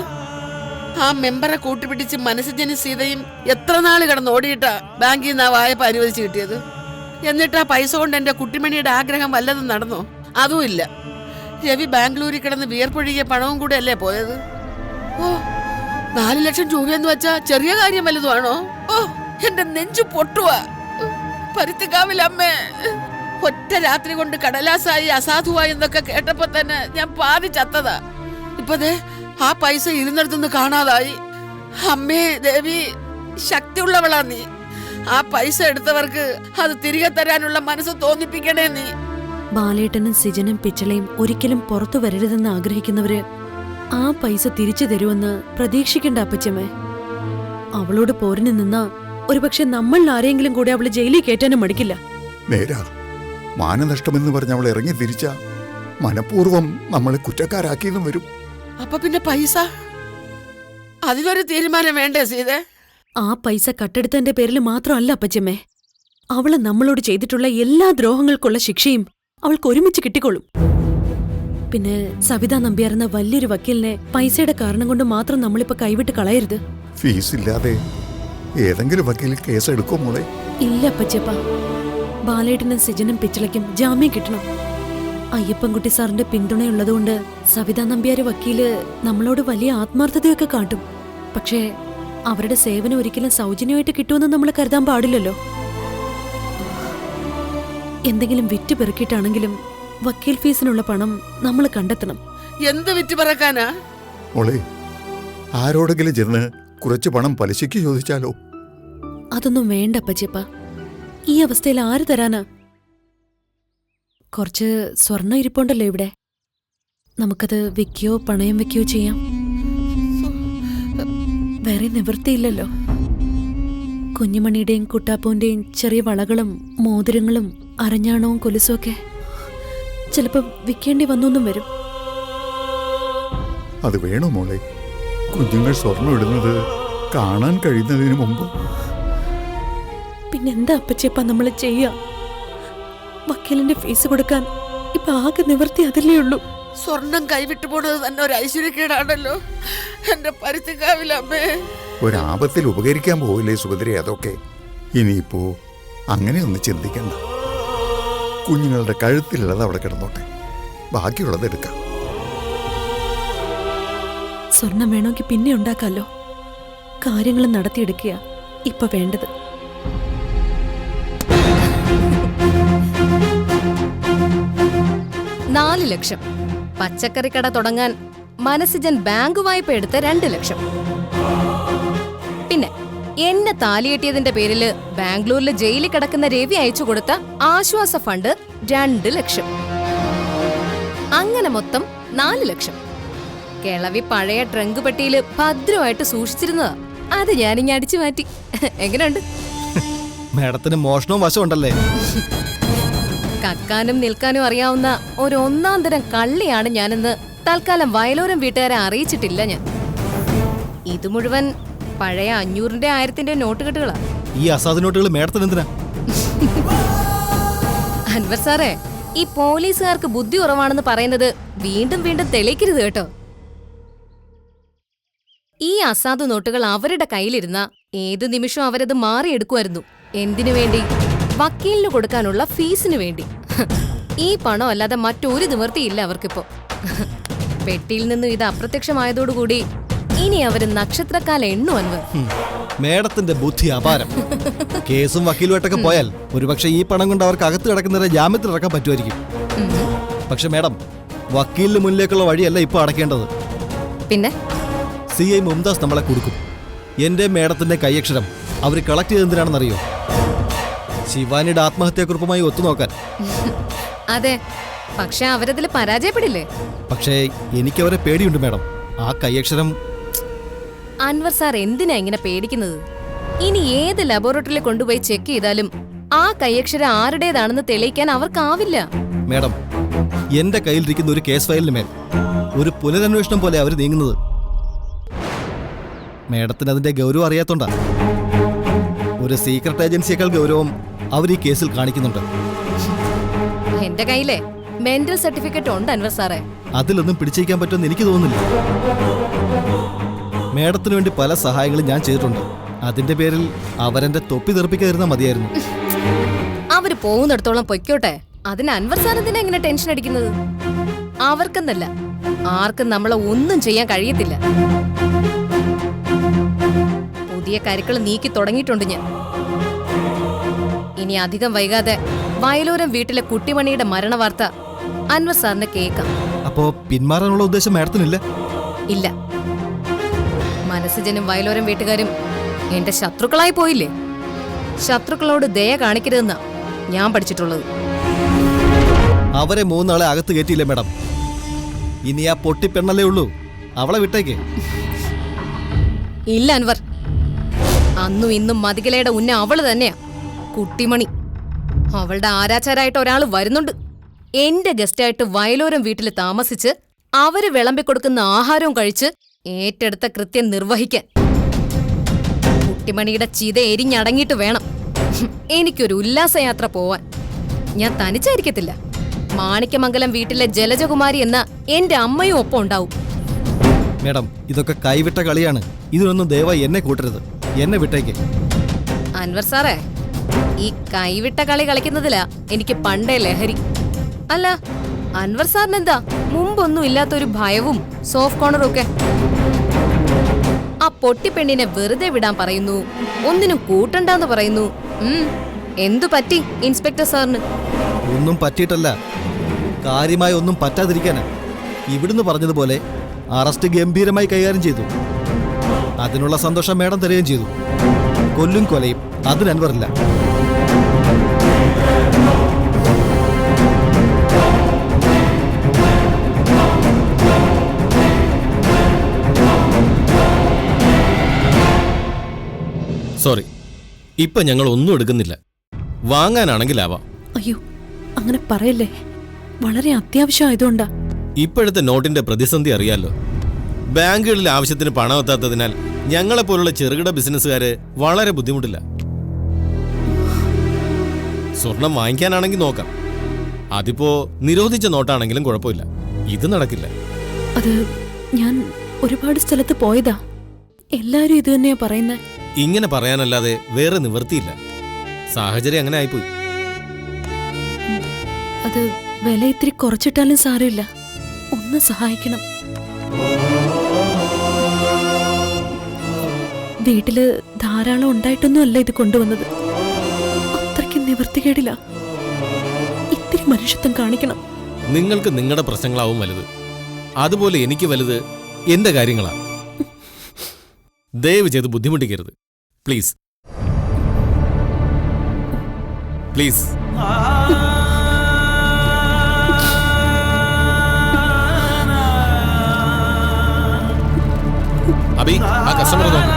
ആ മെമ്പറെ കൂട്ടുപിടിച്ച് മനസ്സുജനി സീതയും എത്ര നാള് കിടന്ന് ഓടിയിട്ടാ ബാങ്കിൽ നിന്ന് ആ വായ്പ അനുവദിച്ച് കിട്ടിയത്. എന്നിട്ട് ആ പൈസ കൊണ്ട് എന്റെ കുട്ടിമണിയുടെ ആഗ്രഹം വല്ലതും നടന്നോ? അതും ഇല്ല. രവി ബാംഗ്ലൂരിൽ കിടന്ന് വിയർപ്പൊഴുകിയ പണവും കൂടെ അല്ലേ പോയത്. ഓ, 4 ലക്ഷം രൂപയെന്ന് വെച്ചാ ചെറിയ കാര്യം വല്ലതുമാണോ? ഓ, എന്റെ നെഞ്ചു പൊട്ടുവാ. പരുത്തിക്കാവിലമ്മേ, ഒറ്റ രാത്രി കൊണ്ട് കടലാസായി അസാധുവായി എന്നൊക്കെ കേട്ടപ്പോ തന്നെ ഞാൻ പാതി ചത്തതാ. ഇപ്പതേ ആ പൈസ ഇരുന്നിടത്തുനിന്ന് കാണാതായി. അമ്മേ ദേവി, ശക്തിയുള്ളവളാ നീ. ആ പൈസ എടുത്തവർക്ക് അത് തിരികെ തരാനുള്ള മനസ്സ് തോന്നിപ്പിക്കണേ നീ. ബാലേട്ടനും സിജനും പിച്ചളയും ഒരിക്കലും പുറത്തു വരരുതെന്ന് ആഗ്രഹിക്കുന്നവര് ആ പൈസ തിരിച്ചു തരുമെന്ന് പ്രതീക്ഷിക്കണ്ട അപ്പച്ചമ്മേ. അവളോട് പോരിന് നിന്നാ ഒരുപക്ഷെ നമ്മൾ ആരെങ്കിലും കൂടെ അവള് ജയിലിൽ കയറ്റാനും മടിക്കില്ല. നേരാ, മാനനഷ്ടമെന്ന് പറഞ്ഞ് അവൾ ഇറങ്ങി തിരിച്ച മനഃപൂർവ്വം നമ്മളെ കുറ്റക്കാരാക്കിയെന്നും വരും. അപ്പൊ പിന്നെ പൈസ, അതിനൊരു തീരുമാനം വേണ്ടേ സീതേ? ആ പൈസ കട്ടെടുത്തതിന്റെ പേരിൽ മാത്രമല്ല അപ്പച്ചമ്മേ, അവള് നമ്മളോട് ചെയ്തിട്ടുള്ള എല്ലാ ദ്രോഹങ്ങൾക്കുള്ള ശിക്ഷയും അവൾക്ക് ഒരുമിച്ച് കിട്ടിക്കൊള്ളും. പിന്നെ സവിതാ നമ്പ്യാർ എന്ന വലിയൊരു വക്കീലിനെ പൈസയുടെ കാരണം കൊണ്ട് മാത്രം നമ്മളിപ്പോ കൈവിട്ട് കളയരുത്. ഫീസ് ഇല്ലാതെ ഏതെങ്കിലും വക്കീൽ കേസ് എടുക്കോ മോളെ? ഇല്ല അപ്പച്ചപ്പ, ബാലേട്ടനും സിജനും പിച്ചളയ്ക്കും ജാമ്യം കിട്ടണം. അയ്യപ്പൻകുട്ടി സാറിന്റെ പിന്തുണയുള്ളതുകൊണ്ട് സവിതാ നമ്പ്യാര് വക്കീല് നമ്മളോട് വലിയ ആത്മാർത്ഥതയൊക്കെ കാട്ടും. പക്ഷേ അവരുടെ സേവനം ഒരിക്കലും സൗജന്യമായിട്ട് കിട്ടുമെന്ന് നമ്മൾ കരുതാൻ പാടില്ലല്ലോ. എന്തെങ്കിലും വിറ്റ് പെറുക്കിയിട്ടാണെങ്കിലും വക്കീൽ ഫീസിനുള്ള പണം നമ്മൾ കണ്ടെത്തണം. എന്ത് വിറ്റ് പറക്കാനാ? മോളെ, ആരോടെങ്കിലും ചെന്ന് കുറച്ച് പണം പലിശയ്ക്ക് ചോദിച്ചാലോ? അതൊന്നും വേണ്ട അപ്പച്ചപ്പ, ഈ അവസ്ഥയിൽ ആര് തരാനാ? കുറച്ച് സ്വർണ്ണം ഇരിപ്പുണ്ടല്ലോ ഇവിടെ, നമുക്കത് വിൽക്കുകയോ പണയം വെക്കുകയോ ചെയ്യാം. വേറെ നിവൃത്തിയില്ലല്ലോ. കുഞ്ഞുമണിയുടെയും കുട്ടാപ്പൂന്റെയും ചെറിയ വളകളും മോതിരങ്ങളും അരഞ്ഞാണവും കൊലുസും ഒക്കെ ചിലപ്പോ വിൽക്കേണ്ടി വന്നൊന്നും വരും. അത് വേണോ മോളെ? കുഞ്ഞുങ്ങൾ സ്വർണം ഇടുന്നത് കാണാൻ കഴിയുന്നതിന് മുമ്പ്. പിന്നെന്താ അപ്പച്ചപ്പ നമ്മൾ ചെയ്യാ? വക്കീലിന്റെ ഫീസ് കൊടുക്കാൻ ഇപ്പൊ ആകെ നിവൃത്തി അതിലേ ഉള്ളൂ. സ്വർണം കൈവിട്ടു പോണത് തന്നെ ഒരു ഐശ്വര്യക്കേടാണല്ലോ എന്റെ പരുത്തിക്കാവിലമ്മേ. ഒരാപത്തിൽ ഉപകരിക്കാൻ പോവില്ലേ സുഭദ്ര? അതൊക്കെ ഇനിയിപ്പോ അങ്ങനെയൊന്ന് ചിന്തിക്കണ്ട. കുഞ്ഞുങ്ങളുടെ കഴുത്തിലുള്ളത് അവിടെ കിടന്നോട്ടെ, ബാക്കിയുള്ളത് എടുക്കാം. സ്വർണം വേണമെങ്കിൽ പിന്നെ ഉണ്ടാക്കാലോ. കാര്യങ്ങൾ നടത്തിയെടുക്കുക ഇപ്പൊ വേണ്ടത്. നാല് ലക്ഷം. പച്ചക്കറിക്കട തുടങ്ങാൻ മനസ്സിജൻ ബാങ്ക് വായ്പ എടുത്ത 2 ലക്ഷം. പിന്നെ എന്നെ താലിയെട്ടിയതിന്റെ പേരില് ബാംഗ്ലൂരിലെ ജയിലിൽ കിടക്കുന്ന രവി അയച്ചു കൊടുത്ത ആശ്വാസ ഫണ്ട് 2 ലക്ഷം. അങ്ങനെ മൊത്തം 4 ലക്ഷം. കിളവി പഴയ ട്രങ്ക് പെട്ടിയില് ഭദ്രമായിട്ട് സൂക്ഷിച്ചിരുന്നതാ. അത് ഞാനിങ്ങ് അടിച്ചു മാറ്റി. എങ്ങനെയുണ്ട്? മേഡത്തിന് മോഷണവും വശമുണ്ടല്ലേ? കക്കാനും നിൽക്കാനും അറിയാവുന്ന ഒരു 1-ാം തരം കള്ളിയാണ് ഞാനെന്ന് തൽക്കാലം വയലോരം വീട്ടുകാരെ അറിയിച്ചിട്ടില്ല ഞാൻ. ഇത് മുഴുവൻ പഴയ 500-ന്റെ 1000-ന്റെ നോട്ടുകെട്ടുകളാ. ഈ അസാധു നോട്ടുകൾ മേഡത്തിന് എന്തിനാ? അൻവർ സാറേ, ഈ പോലീസുകാർക്ക് ബുദ്ധി കുറവാണെന്ന് പറയുന്നത് വീണ്ടും വീണ്ടും തെളിയിക്കരുത് കേട്ടോ. ഈ അസാധു നോട്ടുകൾ അവരുടെ കയ്യിലിരുന്ന ഏതു നിമിഷവും അവരത് മാറിയെടുക്കുമായിരുന്നു. എന്തിനു വേണ്ടി? വക്കീലിന് കൊടുക്കാനുള്ള ഫീസിന് വേണ്ടി. ഈ പണം അല്ലാതെ മറ്റൊരു നിവൃത്തിയില്ല അവർക്കിപ്പോ. പെട്ടിയിൽ നിന്നും ഇത് അപ്രത്യക്ഷമായതോടുകൂടി ഇനി അവര് നക്ഷത്രക്കാല എണ്ണു. അൻവർ, മേഡത്തിന്റെ ബുദ്ധി അപാരം. കേസും വക്കീലുമായിട്ടൊക്കെ പോയാൽ ഒരുപക്ഷെ ഈ പണം കൊണ്ട് അവർക്ക് അകത്ത് കിടക്കുന്നവരെ ജാമ്യത്തിൽ ഇറക്കാൻ പറ്റുമായിരിക്കും. പക്ഷെ മേഡം, വക്കീലിന് മുന്നിലേക്കുള്ള വഴിയല്ല ഇപ്പൊ അടയ്ക്കേണ്ടത്. പിന്നെ CI മുംതാസ് നമ്മളെ കൊടുക്കും. എന്റെ മേഡത്തിന്റെ കൈയക്ഷരം അവർ കളക്ട് ചെയ്തെന്തിനാണെന്നറിയോ? ശിവാനിയുടെ ആത്മഹത്യാക്കുറിപ്പുമായി ഒത്തുനോക്കാൻ. അതെ, പക്ഷെ അവരതിൽ പരാജയപ്പെടില്ലേ? പക്ഷേ എനിക്കവരെ പേടിയുണ്ട് മേഡം. ആ കൈയക്ഷരം... അൻവർ സാർ എന്തിനാ ഇങ്ങനെ പേടിക്കുന്നത്? ഇനി ഏത് ലബോറട്ടറിയിൽ കൊണ്ടുപോയി ചെക്ക് ചെയ്താലും ആ കൈയക്ഷരം ആരുടേതാണെന്ന് തെളിയിക്കാൻ അവർക്കാവില്ല. മേഡം, എന്റെ കയ്യിലിരിക്കുന്ന ഒരു കേസ് ഫയലിന് മേൽ ഒരു പുനരന്വേഷണം പോലെ അവർ നീങ്ങുന്നത്. മേഡത്തിന് അതിന്റെ ഗൗരവം അറിയാത്തോണ്ടാ. ഒരു സീക്രട്ട് ഏജൻസിയേക്കാൾ ഗൗരവം അവർ ഈ കേസിൽ കാണിക്കുന്നുണ്ട്. എന്റെ കയ്യിലെ മെന്റൽ സർട്ടിഫിക്കറ്റ് ഉണ്ട് അൻവർ സാറേ. അതിലൊന്നും പിടിച്ചേക്കാൻ പറ്റുമെന്ന് എനിക്ക് തോന്നുന്നില്ല. മേഡത്തിന് വേണ്ടി പല സഹായങ്ങളും ഞാൻ ചെയ്തിട്ടുണ്ട്. അതിന്റെ പേരിൽ അവരെന്റെ തൊപ്പി തെറിപ്പിക്കാതിരുന്നാൽ മതിയായിരുന്നു. അവര് പോകുന്നിടത്തോളം പൊയ്ക്കോട്ടെ. അതിന് അൻവർ സാർ എന്തിനാ ഇങ്ങനെ ടെൻഷൻ അടിക്കുന്നത്? അവർക്കെന്നല്ല, ആർക്കും നമ്മളെ ഒന്നും ചെയ്യാൻ കഴിയത്തില്ല. പുതിയ കരുക്കൾ നീക്കി തുടങ്ങിയിട്ടുണ്ട് ഞാൻ. ഇനി അധികം വൈകാതെ വയലോരം വീട്ടിലെ കുട്ടിമണിയുടെ മരണവാർത്ത അൻവർ സാറിന് കേൾക്കാം. അപ്പോ പിന്മാറാനുള്ള ഉദ്ദേശം മാഡത്തിനില്ല? ഇല്ല, മനസ്സുജനും വയലോരം വീട്ടുകാരും എന്റെ ശത്രുക്കളായി പോയില്ലേ. ശത്രുക്കളോട് ദയ കാണിക്കരുതെന്നാ ഞാൻ പഠിച്ചിട്ടുള്ളത്. അവരെ 3 ആളെ അകത്ത് കയറ്റിയില്ലേ മാഡം? ഇനി ആ പൊട്ടിപ്പെണ്ണല്ലേ ഉള്ളൂ, അവളെ വിട്ടേക്ക്. ഇല്ല അൻവർ, അന്നും ഇന്നും മതികലയുടെ ഉന്ന അവള് തന്നെയാ, കുട്ടിമണി. അവളുടെ ആരാച്ചാരായിട്ട് ഒരാൾ വരുന്നുണ്ട്. എന്റെ ഗസ്റ്റായിട്ട് വയലോരം വീട്ടിൽ താമസിച്ച് അവര് വിളമ്പിക്കൊടുക്കുന്ന ആഹാരവും കഴിച്ച് ഏറ്റെടുത്ത കൃത്യം നിർവഹിക്കാൻ. കുട്ടിമണിയുടെ ചിത എരിഞ്ഞടങ്ങിയിട്ട് വേണം എനിക്കൊരു ഉല്ലാസയാത്ര പോവാൻ. ഞാൻ തനിച്ചായിരിക്കത്തില്ല. മാണിക്യമംഗലം വീട്ടിലെ ജലജകുമാരി എന്ന എന്റെ അമ്മയും ഒപ്പം ഉണ്ടാവും. മേഡം, ഇതൊക്കെ കൈവിട്ട കളിയാണ്. ഇതിനൊന്നും ദയവായി എന്നെ കൂട്ടരുത്. എന്നെ വിട്ടേക്ക്. അൻവർ സാറേ, ഈ കൈവിട്ട കളി കളിക്കുന്നതിലാ എനിക്ക് പണ്ടേ ലഹരി. അല്ല, അൻവർ സാറിനെന്താ മുമ്പൊന്നും ഇല്ലാത്തൊരു ഭയവും സോഫ്റ്റ് കോർണറും ഒക്കെ? ആ പൊട്ടിപ്പെണ്ണിനെ വെറുതെ വിടാൻ പറയുന്നു, ഒന്നിനും കൂട്ടണ്ടെന്ന് പറയുന്നു. എന്തു പറ്റി ഇൻസ്പെക്ടർ സാറിന്? ഒന്നും പറ്റിയിട്ടല്ല, കാര്യമായി ഒന്നും പറ്റാതിരിക്കാനാ. ഇവിടുന്ന് പറഞ്ഞതുപോലെ അറസ്റ്റ് ഗംഭീരമായി കൈകാര്യം ചെയ്തു. അതിനുള്ള സന്തോഷം മേഡം തരുകയും ചെയ്തു. കൊല്ലും കൊലയും അതിന് അൻവറില്ല. സോറി, ഇപ്പൊ ഞങ്ങൾ ഒന്നും എടുക്കുന്നില്ല. വാങ്ങാനാണെങ്കിലാവാം. അയ്യോ, അങ്ങനെ പറയല്ലേ. വളരെ അത്യാവശ്യമായതുകൊണ്ടാ. ഇപ്പോഴത്തെ നോട്ടിന്റെ പ്രതിസന്ധി അറിയാലോ. ബാങ്കുകളിൽ ആവശ്യത്തിന് പണം എത്താത്തതിനാൽ ഞങ്ങളെപ്പോലുള്ള ചെറുകിട ബിസിനസ്സുകാര് വളരെ ബുദ്ധിമുട്ടില്ല. സ്വർണം വാങ്ങിക്കാനാണെങ്കിൽ നോക്കാം. അതിപ്പോ നിരോധിച്ച നോട്ടാണെങ്കിലും കുഴപ്പമില്ല. ഇത് നടക്കില്ല. അത് ഞാൻ ഒരുപാട് സ്ഥലത്ത് പോയതാ. എല്ലാരും ഇത് തന്നെയാ പറയുന്നത്. ഇങ്ങനെ പറയാനല്ലാതെ വേറെ നിവൃത്തിയില്ല. സാഹചര്യം അങ്ങനെ ആയിപ്പോയി. അത് വില ഇത്തിരി കുറച്ചിട്ടാലും സാരമില്ല, ഒന്ന് സഹായിക്കണം. വീട്ടില് ധാരാളം ഉണ്ടായിട്ടൊന്നും അല്ല ഇത് കൊണ്ടുവന്നത്. അത്രയ്ക്ക് നിവൃത്തികേടില്ല. ഇത്തിരി മനുഷ്യത്വം കാണിക്കണം. നിങ്ങൾക്ക് നിങ്ങളുടെ പ്രശ്നങ്ങളാവും വലുത്. അതുപോലെ എനിക്ക് വലുത് എന്റെ കാര്യങ്ങളാ. ദയവ് ചെയ്ത് ബുദ്ധിമുട്ടിക്കരുത്, പ്ലീസ് പ്ലീസ്. അബി, ആ കസ്റ്റമർ നോക്കൂ.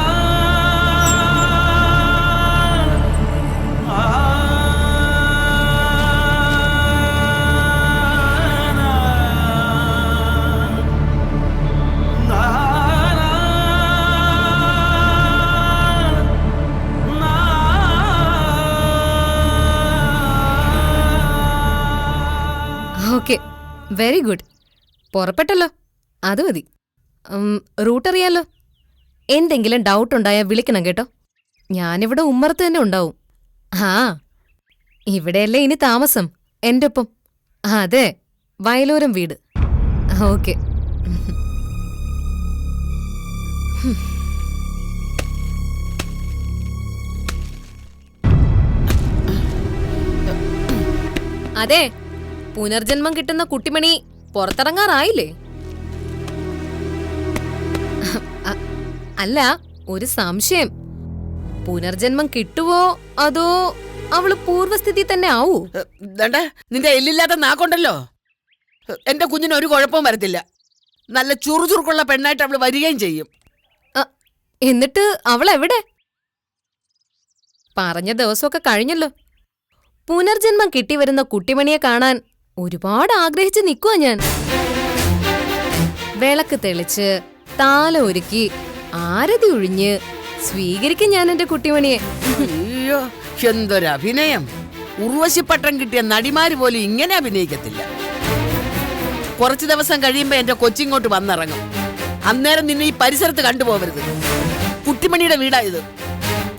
Okay, very good. പുറപ്പെട്ടല്ലോ, അത് മതി. റൂട്ട് അറിയാലോ. എന്തെങ്കിലും ഡൗട്ട് ഉണ്ടായാൽ വിളിക്കണം കേട്ടോ. ഞാനിവിടെ ഉമ്മറത്ത് തന്നെ ഉണ്ടാവും. ആ, ഇവിടെയല്ലേ ഇനി താമസം, എൻ്റെ ഒപ്പം. അതെ, വയലോരം വീട്. ഓക്കെ. അതെ, പുനർജന്മം കിട്ടുന്ന കുട്ടിമണി പുറത്തിറങ്ങാറായില്ലേ? അല്ല, ഒരു സംശയം. പുനർജന്മം കിട്ടുവോ അതോ അവള് പൂർവ്വസ്ഥിതി തന്നെ ആവൂ? നിന്റെ എല്ലില്ലാത്ത നാക്കൊണ്ടല്ലോ, എന്റെ കുഞ്ഞിന് ഒരു കുഴപ്പവും വരത്തില്ല. നല്ല ചുറുചുറുക്കുള്ള പെണ്ണായിട്ട് അവള് വരികയും ചെയ്യും. എന്നിട്ട് അവൾ എവിടെ? പറഞ്ഞ ദിവസമൊക്കെ കഴിഞ്ഞല്ലോ. പുനർജന്മം കിട്ടി വരുന്ന കുട്ടിമണിയെ കാണാൻ ഒരുപാട് ആഗ്രഹിച്ച് നിൽക്കുവാ ഞാൻ. വിളക്ക് തെളിച്ച് താല ഒരുക്കി ആരതി ഒഴിഞ്ഞ് സ്വീകരിക്കും ഞാൻ എന്റെ കുട്ടിമണിയെ. അയ്യോ, എന്തൊരഭിനയം! ഉർവശിപ്പട്ടം കിട്ടിയ നടിമാര് പോലും ഇങ്ങനെ അഭിനയിക്കത്തില്ല. കുറച്ചു ദിവസം കഴിയുമ്പോ എന്റെ കൊച്ചിങ്ങോട്ട് വന്നിറങ്ങും. അന്നേരം നിന്നെ ഈ പരിസരത്ത് കണ്ടുപോകരുത്. കുട്ടിമണിയുടെ വീടായത്.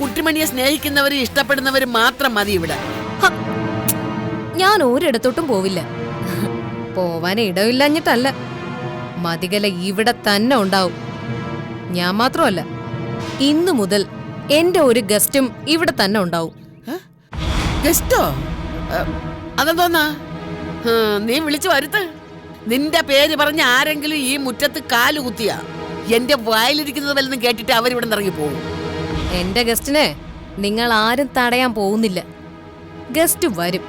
കുട്ടിമണിയെ സ്നേഹിക്കുന്നവരും ഇഷ്ടപ്പെടുന്നവരും മാത്രം മതി ഇവിടെ. ഞാൻ ഒരിടത്തോട്ടും പോവില്ല. പോവാൻ ഇടമില്ലഞ്ഞിട്ടല്ല, മതികല ഇവിടെ തന്നെ ഉണ്ടാവും. ഞാൻ മാത്രമല്ല, ഇന്നു മുതൽ എന്റെ ഒരു ഗസ്റ്റും ഇവിടെ തന്നെ ഉണ്ടാവും. ഗസ്റ്റോ? അതെന്തോന്നാ? നീ വിളിച്ചു വരുത്ത്. നിന്റെ പേര് പറഞ്ഞ ആരെങ്കിലും ഈ മുറ്റത്ത് കാല് കുത്തിയാ എന്റെ വായിലിരിക്കുന്നത് വല്ലതും കേട്ടിട്ട് അവരിവിടെ നിന്ന് ഇറങ്ങി പോകും. എന്റെ ഗസ്റ്റിനെ നിങ്ങൾ ആരും തടയാൻ പോകുന്നില്ല. ഗസ്റ്റ് വരും,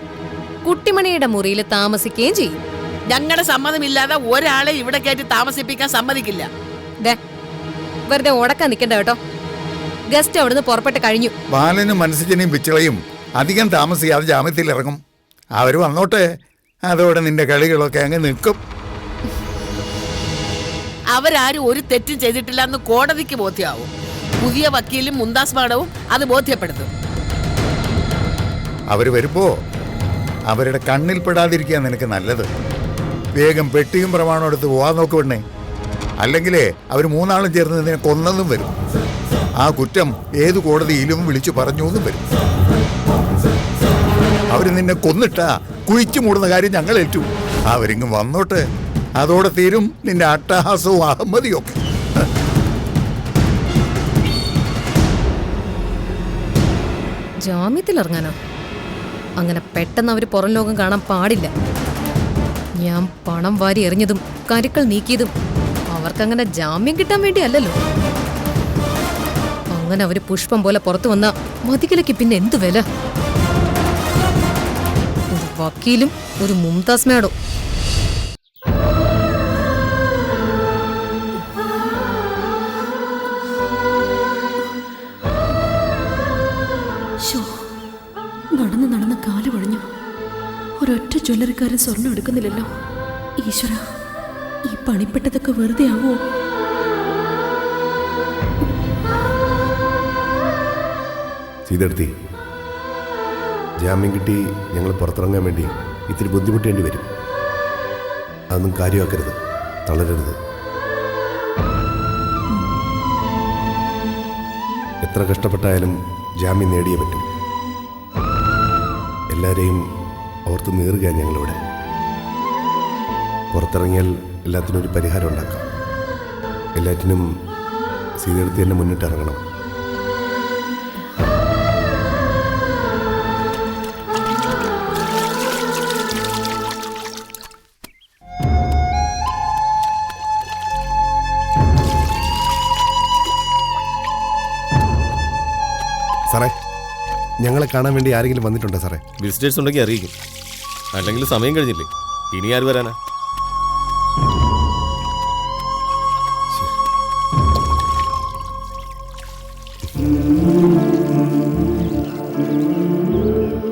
കുട്ടിമണിയുടെ മുറിയിൽ താമസിക്കുകയും ചെയ്യും. ഞങ്ങളുടെ സമ്മതമില്ലാതെ ഒരാളെ ഇവിടെ കയറ്റി താമസിപ്പിക്കാൻ സമ്മതിക്കില്ല. വെറുതെ ഉടക്കാൻ നിൽക്കണ്ട കേട്ടോ. ഗസ്റ്റ് അവിടുന്ന് പുറപ്പെട്ട് കഴിഞ്ഞു. ബാലനും മനസ്സിജനെയും പിച്ചളയും അധികം താമസിയാതെ ജാമ്യത്തിൽ ഇറങ്ങും. അവർ വന്നോട്ടെ, അതോടെ നിന്റെ കളികളൊക്കെ അങ്ങ് നിൽക്കും. അവരാരും ഒരു തെറ്റും ചെയ്തിട്ടില്ല എന്ന് കോടതിക്ക് ബോധ്യമാവും. പുതിയ വക്കീലും മുന്താസ് മാഡവും അത് ബോധ്യപ്പെടുത്തും. അവർ വരുമ്പോ അവരുടെ കണ്ണിൽ പെടാതിരിക്കാൻ നിനക്ക് നല്ലത്. വേഗം പെട്ടിയും പ്രമാണം എടുത്ത് പോവാൻ നോക്കുവണ്ണേ. അല്ലെങ്കിലേ അവർ മൂന്നാളും ചേർന്ന് നിന്നെ കൊന്നതും വരും. ആ കുറ്റം ഏത് കോടതിയിലും വിളിച്ചു പറഞ്ഞു എന്നും വരും. അവർ നിന്നെ കൊന്നിട്ടാ കുഴിച്ചു മൂടുന്ന കാര്യം ഞങ്ങൾ ഏറ്റു. അവരിങ്ങും വന്നോട്ടെ, അതോടെ തീരും നിന്റെ അട്ടഹാസവും അഹമ്മതിയും ഒക്കെ. ജാമ്യത്തിൽ ഇറങ്ങാനോ? അങ്ങനെ പെട്ടെന്ന് അവര് പുറം ലോകം കാണാൻ പാടില്ല. ഞാൻ പണം വാരി എറിഞ്ഞതും കരുക്കൾ നീക്കിയതും അവർക്കങ്ങനെ ജാമ്യം കിട്ടാൻ വേണ്ടി അല്ലല്ലോ. അങ്ങനെ അവര് പുഷ്പം പോലെ പുറത്തു വന്ന മതികലയ്ക്ക് പിന്നെ എന്തു വില? ഒരു വക്കീലും ഒരു മുംതാസ് മേഡോ. നടന്ന് നടന്ന് കാല് വഴഞ്ഞു. ഒരൊറ്റ ജ്വല്ലറിക്കാരൻ സ്വർണം എടുക്കുന്നില്ലല്ലോ. ഈശ്വര, ഈ പണിപ്പെട്ടതൊക്കെ വെറുതെ ആവോ? സീതെടുത്തി, ജാമ്യം കിട്ടി ഞങ്ങൾ പുറത്തിറങ്ങാൻ വേണ്ടി ഇത്തിരി ബുദ്ധിമുട്ടേണ്ടി വരും. അതൊന്നും കാര്യമാക്കരുത്, തളരരുത്. എത്ര കഷ്ടപ്പെട്ടായാലും ജാമ്യം നേടിയേ പറ്റും. എല്ലാവരെയും ഓർത്ത് നീറുക ഞങ്ങളിവിടെ. പുറത്തിറങ്ങിയാൽ എല്ലാത്തിനും ഒരു പരിഹാരം ഉണ്ടാക്കാം. എല്ലാറ്റിനും സീതെടുത്ത് തന്നെ മുന്നിട്ടിറങ്ങണം. സാറേ, ഞങ്ങളെ കാണാൻ വേണ്ടി ആരെങ്കിലും വന്നിട്ടുണ്ടോ സാറേ? വിസിറ്റേഴ്സ് ഉണ്ടെങ്കിൽ അറിയിക്കും. അല്ലെങ്കിൽ സമയം കഴിഞ്ഞില്ലേ, ഇനി ആര് വരാനാ?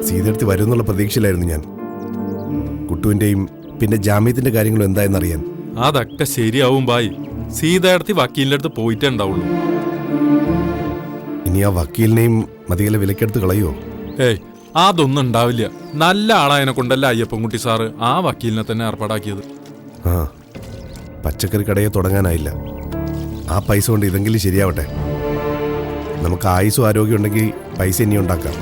സീതെടുത്ത് വരുമെന്നുള്ള പ്രതീക്ഷയിലായിരുന്നു ഞാൻ. കുട്ടുവിൻ്റെയും പിന്നെ ജാമ്യത്തിന്റെ കാര്യങ്ങളും എന്തായെന്നറിയാൻ. അതൊക്കെ ശരിയാവും ബായി. സീതയെടുത്ത് വക്കീലിന്റെ അടുത്ത് പോയിട്ടേ ഉണ്ടാവുള്ളൂ. ഇനി ആ വക്കീലിനെയും മതികല വിലക്കെടുത്ത് കളയുമോ? ഏയ്, അതൊന്നും ഉണ്ടാവില്ല. നല്ല ആളായനെ കൊണ്ടല്ല അയ്യപ്പൻകുട്ടി സാറ് ആ വക്കീലിനെ തന്നെ ഏർപ്പാടാക്കിയത്. ആ, പച്ചക്കറി കടയെ തുടങ്ങാനായില്ല. ആ പൈസ കൊണ്ട് ഇതെങ്കിലും ശരിയാവട്ടെ. നമുക്ക് ആയുസ്സും ആരോഗ്യം ഉണ്ടെങ്കിൽ പൈസ ഇനി ഉണ്ടാക്കാം.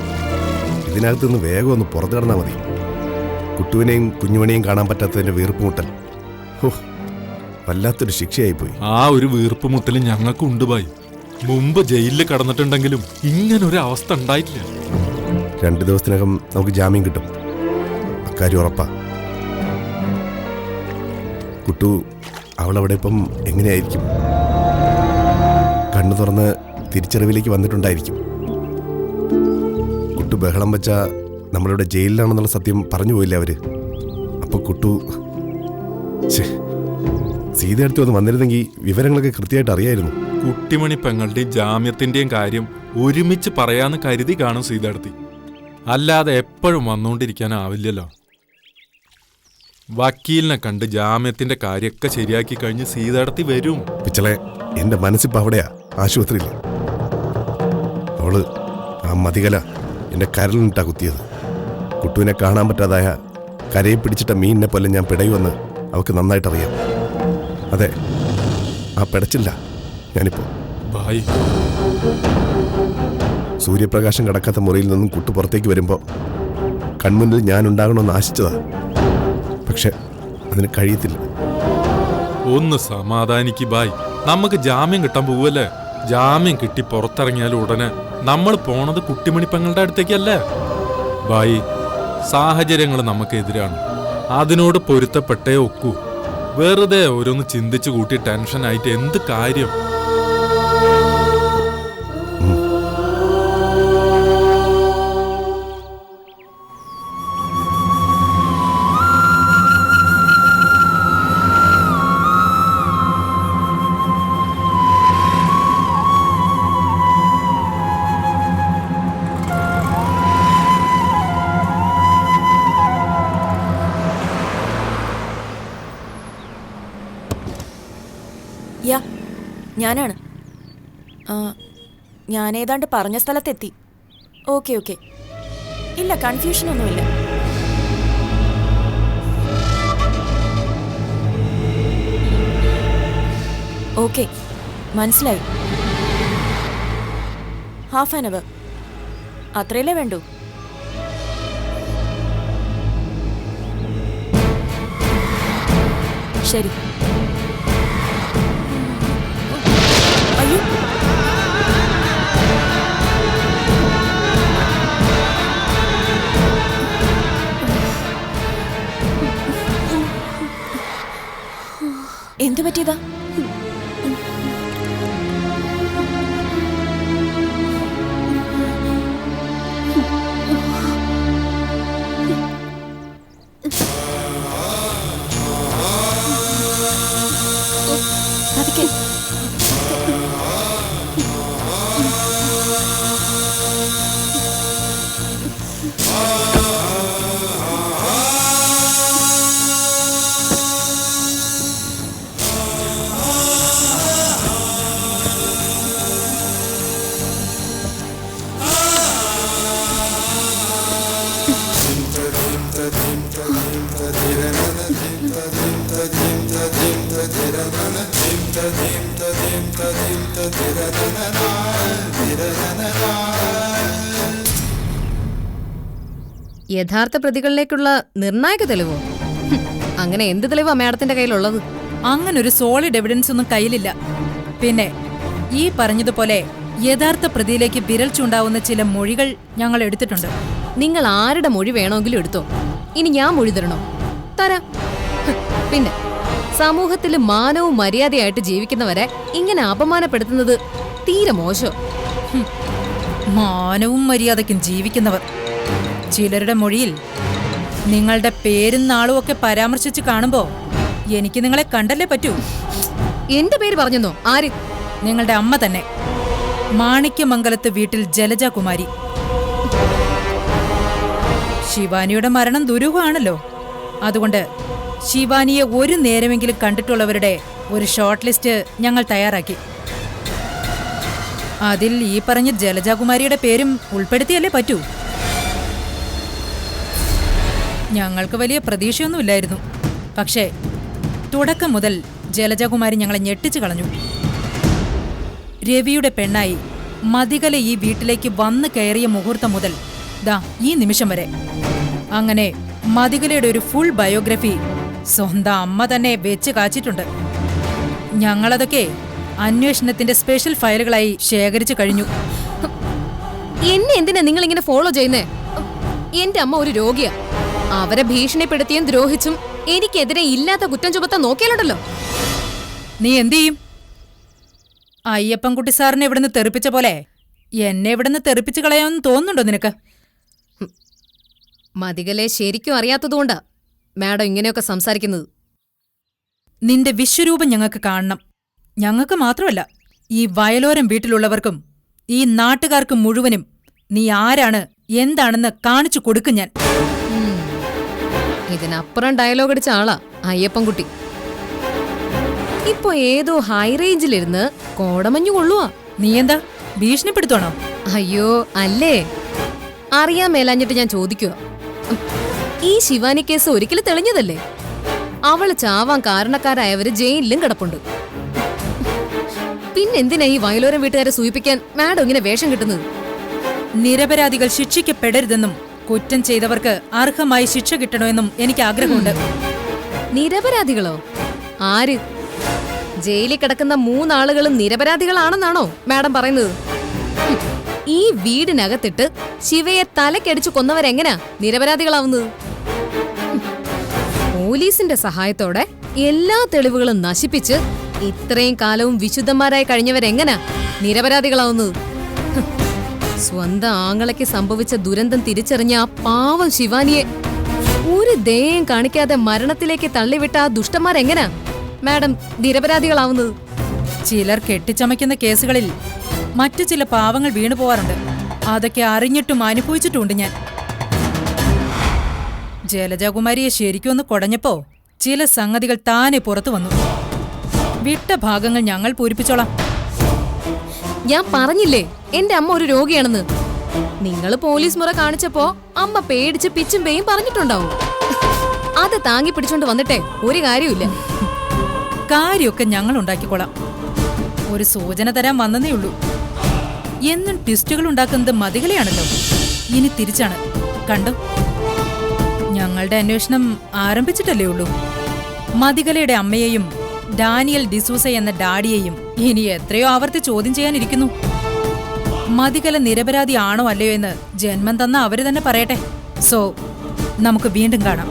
ഇതിനകത്ത് നിന്ന് വേഗം ഒന്ന് പുറത്തു കിടന്നാൽ മതി. കുട്ടുവിനെയും കുഞ്ഞുമണിയും കാണാൻ പറ്റാത്തതിന്റെ വീർപ്പുമുട്ടൽ വല്ലാത്തൊരു ശിക്ഷയായിപ്പോയി. ആ ഒരു വീർപ്പുമുട്ടൽ ഞങ്ങൾക്കും ഉണ്ട് ബായി. മുമ്പ് ജയിലിൽ കടന്നിട്ടുണ്ടെങ്കിലും ഇങ്ങനൊരു അവസ്ഥ ഉണ്ടായിട്ടില്ല. 2 ദിവസത്തിനകം നമുക്ക് ജാമ്യം കിട്ടും, അക്കാര്യം ഉറപ്പാ. കുട്ടു അവളവിടെ ഇപ്പം എങ്ങനെയായിരിക്കും? കണ്ണു തുറന്ന് തിരിച്ചറിവിലേക്ക് വന്നിട്ടുണ്ടായിരിക്കും. കുട്ടു ബഹളം വെച്ച നമ്മളിവിടെ ജയിലിലാണെന്നുള്ള സത്യം പറഞ്ഞു പോയില്ലേ അവര്? അപ്പൊ കുട്ടു സീതയെടുത്ത് വന്ന് വന്നിരുന്നെങ്കിൽ വിവരങ്ങളൊക്കെ കൃത്യമായിട്ട് അറിയായിരുന്നു. കുട്ടിമണി പെങ്ങളുടെയും ജാമ്യത്തിന്റെയും കാര്യം ഒരുമിച്ച് പറയാന്ന് കരുതി കാണും സീതയെടുത്തി. അല്ലാതെ എപ്പോഴും വന്നുകൊണ്ടിരിക്കാനാവില്ലല്ലോ. വക്കീലിനെ കണ്ട് ജാമ്യത്തിന്റെ കാര്യമൊക്കെ ശരിയാക്കി കഴിഞ്ഞ് സീതയെടുത്തി വരും. പിച്ചളെ, എന്റെ മനസ്സിപ്പോ അവിടെയാ, ആശുപത്രിയില്ല. അവള് ആ മതികല എന്റെ കരളിനിട്ടാ കുത്തിയത്. കുട്ടുവിനെ കാണാൻ പറ്റാതായ കരയെ പിടിച്ചിട്ട മീനിനെ പോലെ ഞാൻ പിടയുമെന്ന് അവൾക്ക് നന്നായിട്ടറിയാം. അതെ, ആ പിടച്ചില്ല ഞാനിപ്പോ. ബായ്, സൂര്യപ്രകാശം കടക്കാത്ത മുറിയിൽ നിന്നും കുട്ടു പുറത്തേക്ക് വരുമ്പോൾ കൺമുന്നിൽ ഞാൻ ഉണ്ടാകണമെന്ന് ആശിച്ചതാ. പക്ഷെ അതിന് കഴിയത്തില്ല. ഒന്ന് സമാധാനിക്ക് ബായ്. നമുക്ക് ജാമ്യം കിട്ടാൻ പോവല്ലേ. ജാമ്യം കിട്ടി പുറത്തിറങ്ങിയാലും ഉടനെ നമ്മൾ പോണത് കുട്ടിമണി പെങ്ങളുടെ അടുത്തേക്കല്ലേ ബായ്. സാഹചര്യങ്ങൾ നമുക്കെതിരാണ്. അതിനോട് പൊരുത്തപ്പെട്ടേ ഒക്കൂ. വെറുതെ ഓരോന്ന് ചിന്തിച്ചു കൂട്ടി ടെൻഷനായിട്ട് എന്ത് കാര്യം? ഞാനാണ്. ഞാൻ ഏതാണ്ട് പറഞ്ഞ സ്ഥലത്തെത്തി. ഓക്കെ ഓക്കെ, ഇല്ല കൺഫ്യൂഷനൊന്നുമില്ല. ഓക്കെ, മനസ്സിലായി. ഹാഫ് ആൻ അവർ അത്രയല്ലേ വേണ്ടൂ? ശരി. അയ്യോ, എന്തു പറ്റിയതാ? പതുക്കെ. യഥാർത്ഥ പ്രതികളിലേക്കുള്ള നിർണായക തെളിവോ? അങ്ങനെ എന്ത് തെളിവാ മാഡത്തിന്റെ കയ്യിലുള്ളത്? അങ്ങനൊരു സോളിഡ് എവിഡൻസ് ഒന്നും കയ്യിലില്ല. പിന്നെ ഈ പറഞ്ഞതുപോലെ യഥാർത്ഥ പ്രതിയിലേക്ക് വിരൽ ചൂണ്ടാവുന്ന ചില മൊഴികൾ ഞങ്ങൾ എടുത്തിട്ടുണ്ട്. നിങ്ങൾ ആരുടെ മൊഴി വേണമെങ്കിലും എടുത്തോ. ഇനി ഞാൻ മൊഴി തരണോ? തരാം. പിന്നെ സമൂഹത്തിൽ മാനവും മര്യാദയായിട്ട് ജീവിക്കുന്നവരെ ഇങ്ങനെ അപമാനപ്പെടുത്തുന്നത് തീരെ മോശം. മാനവും മര്യാദയ്ക്കും ജീവിക്കുന്നവർ. ചിലരുടെ മൊഴിയിൽ നിങ്ങളുടെ പേരും നാളും ഒക്കെ പരാമർശിച്ച് കാണുമ്പോ എനിക്ക് നിങ്ങളെ കണ്ടല്ലേ പറ്റൂ. എന്റെ പേര് പറഞ്ഞെന്നോ? ആര്? നിങ്ങളുടെ അമ്മ തന്നെ. മാണിക്യമംഗലത്ത് വീട്ടിൽ ജലജ കുമാരി. ശിവാനിയുടെ മരണം ദുരൂഹമാണല്ലോ. അതുകൊണ്ട് ശിവാനിയെ ഒരു നേരമെങ്കിലും കണ്ടിട്ടുള്ളവരുടെ ഒരു ഷോർട്ട് ലിസ്റ്റ് ഞങ്ങൾ തയ്യാറാക്കി. അതിൽ ഈ പറഞ്ഞ ജലജകുമാരിയുടെ പേരും ഉൾപ്പെടുത്തിയല്ലേ പറ്റൂ. ഞങ്ങൾക്ക് വലിയ പ്രതീക്ഷയൊന്നുമില്ലായിരുന്നു. പക്ഷേ തുടക്കം മുതൽ ജലജകുമാരി ഞങ്ങളെ ഞെട്ടിച്ചു കളഞ്ഞു. രവിയുടെ പെണ്ണായി മതികല ഈ വീട്ടിലേക്ക് വന്നു കയറിയ മുഹൂർത്തം മുതൽ ദാ ഈ നിമിഷം വരെ. അങ്ങനെ മതികലയുടെ ഒരു ഫുൾ ബയോഗ്രഫി സ്വന്തം അമ്മ തന്നെ വെച്ച് കാച്ചിട്ടുണ്ട്. ഞങ്ങളതൊക്കെ അന്വേഷണത്തിന്റെ സ്പെഷ്യൽ ഫയലുകളായി ശേഖരിച്ചു കഴിഞ്ഞു. എന്നെ എന്തിനാ നിങ്ങൾ ഇങ്ങനെ ഫോളോ ചെയ്യുന്നേ? എന്റെ അമ്മ ഒരു രോഗിയാ. അവരെ ഭീഷണിപ്പെടുത്തിയും ദ്രോഹിച്ചും എനിക്കെതിരെ ഇല്ലാത്ത കുറ്റം ചുമത്താൻ നോക്കിയാലുണ്ടല്ലോ. നീ എന്തു ചെയ്യും? അയ്യപ്പൻകുട്ടി സാറിനെ ഇവിടുന്ന് തെറിപ്പിച്ച പോലെ എന്നെ ഇവിടുന്ന് തെറിപ്പിച്ചു കളയാമെന്ന് തോന്നുന്നുണ്ടോ നിനക്ക്? മതികലെ ശരിക്കും അറിയാത്തതുകൊണ്ടാ മാഡം ഇങ്ങനെയൊക്കെ സംസാരിക്കുന്നത്. നിന്റെ വിശ്വരൂപം ഞങ്ങൾക്ക് കാണണം. ഞങ്ങൾക്ക് മാത്രമല്ല, ഈ വയലോരം വീട്ടിലുള്ളവർക്കും ഈ നാട്ടുകാർക്ക് മുഴുവനും നീ ആരാണ് എന്താണെന്ന് കാണിച്ചു കൊടുക്കും ഞാൻ. ഇതിനപ്പുറം ഡയലോഗ് അടിച്ച ആളാ അയ്യപ്പൻകുട്ടി. ഇപ്പൊ ഏതോ ഹൈ റേഞ്ചിലിരുന്ന് കോടമഞ്ഞു കൊള്ളുവാ. നീ എന്താ ഭീഷണിപ്പെടുത്തോണോ? അയ്യോ അല്ലേ, അറിയാൻ മേലാഞ്ഞിട്ട് ഞാൻ ചോദിക്കുക. ഈ ശിവാനി കേസ് ഒരിക്കലും തെളിഞ്ഞതല്ലേ? അവള് ചാവാൻ കാരണക്കാരായവര് ജയിലിലും കിടപ്പുണ്ട്. പിന്നെന്തിനാ ഈ വയലോരം വീട്ടുകാരെ സൂചിപ്പിക്കാൻ മാഡം ഇങ്ങനെ വേഷം കിട്ടുന്നത്? നിരപരാധികൾ ശിക്ഷിക്കപ്പെടരുതെന്നും കുറ്റം ചെയ്തവർക്ക് അർഹമായി ശിക്ഷ കിട്ടണമെന്നും എനിക്ക് ആഗ്രഹമുണ്ട്. നിരപരാധികളോ? ആര്? ജയിലിൽ കിടക്കുന്ന 3 ആളുകളും നിരപരാധികളാണെന്നാണോ മാഡം പറയുന്നത്? ഈ വീടിനകത്തിട്ട് ശിവയെ തലക്കടിച്ചു കൊന്നവരെങ്ങനാ നിരപരാധികളാവുന്നത്? പോലീസിന്റെ സഹായത്തോടെ എല്ലാ തെളിവുകളും നശിപ്പിച്ച് ഇത്രയും കാലവും വിശുദ്ധന്മാരായി കഴിഞ്ഞവരെങ്ങനാ നിരപരാധികളാവുന്നത്? സ്വന്തം ആങ്ങളയ്ക്ക് സംഭവിച്ച ദുരന്തം തിരിച്ചറിഞ്ഞ ആ പാവം ശിവാനിയെ ഒരു ദയം കാണിക്കാതെ മരണത്തിലേക്ക് തള്ളിവിട്ട ആ ദുഷ്ടന്മാരെങ്ങനാ മാഡം നിരപരാധികളാവുന്നത്? ചിലർ കെട്ടിച്ചമയ്ക്കുന്ന കേസുകളിൽ മറ്റു ചില പാവങ്ങൾ വീണു പോവാറുണ്ട്. അതൊക്കെ അറിഞ്ഞിട്ടും അനുഭവിച്ചിട്ടുമുണ്ട് ഞാൻ. ജലജകുമാരിയെ ശരിക്കും ഒന്ന് കുടഞ്ഞപ്പോ ചില സംഗതികൾ താനെ പുറത്തു വന്നു. വിട്ട ഭാഗങ്ങൾ ഞങ്ങൾ പൂരിപ്പിച്ചോളാം. ഞാൻ പറഞ്ഞില്ലേ എന്റെ അമ്മ ഒരു രോഗിയാണെന്ന്. നിങ്ങൾ പോലീസ് മുറ കാണിച്ചപ്പോ അമ്മ പേടിച്ച് പിച്ചും പേയും പറഞ്ഞിട്ടുണ്ടാവും. അത് താങ്ങി പിടിച്ചോണ്ട് വന്നിട്ടേ ഒരു കാര്യമില്ല. കാര്യമൊക്കെ ഞങ്ങൾ ഉണ്ടാക്കിക്കോളാം. ഒരു സൂചന തരാൻ വന്നതേ ഉള്ളൂ. എന്നും ട്വിസ്റ്റുകൾ ഉണ്ടാക്കുന്നത് മതികളെയാണല്ലോ. ഇനി തിരിച്ചാണ്. കണ്ടോ, ഞങ്ങളുടെ അന്വേഷണം ആരംഭിച്ചിട്ടല്ലേ ഉള്ളൂ. മതികലയുടെ അമ്മയെയും ഡാനിയൽ ഡിസൂസ എന്ന ഡാഡിയെയും ഇനി എത്രയോ ആവർത്തി ചോദ്യം ചെയ്യാനിരിക്കുന്നു. മതികല നിരപരാധി ആണോ അല്ലയോ എന്ന് ജന്മം തന്ന അവര് തന്നെ പറയട്ടെ. സോ നമുക്ക് വീണ്ടും കാണാം.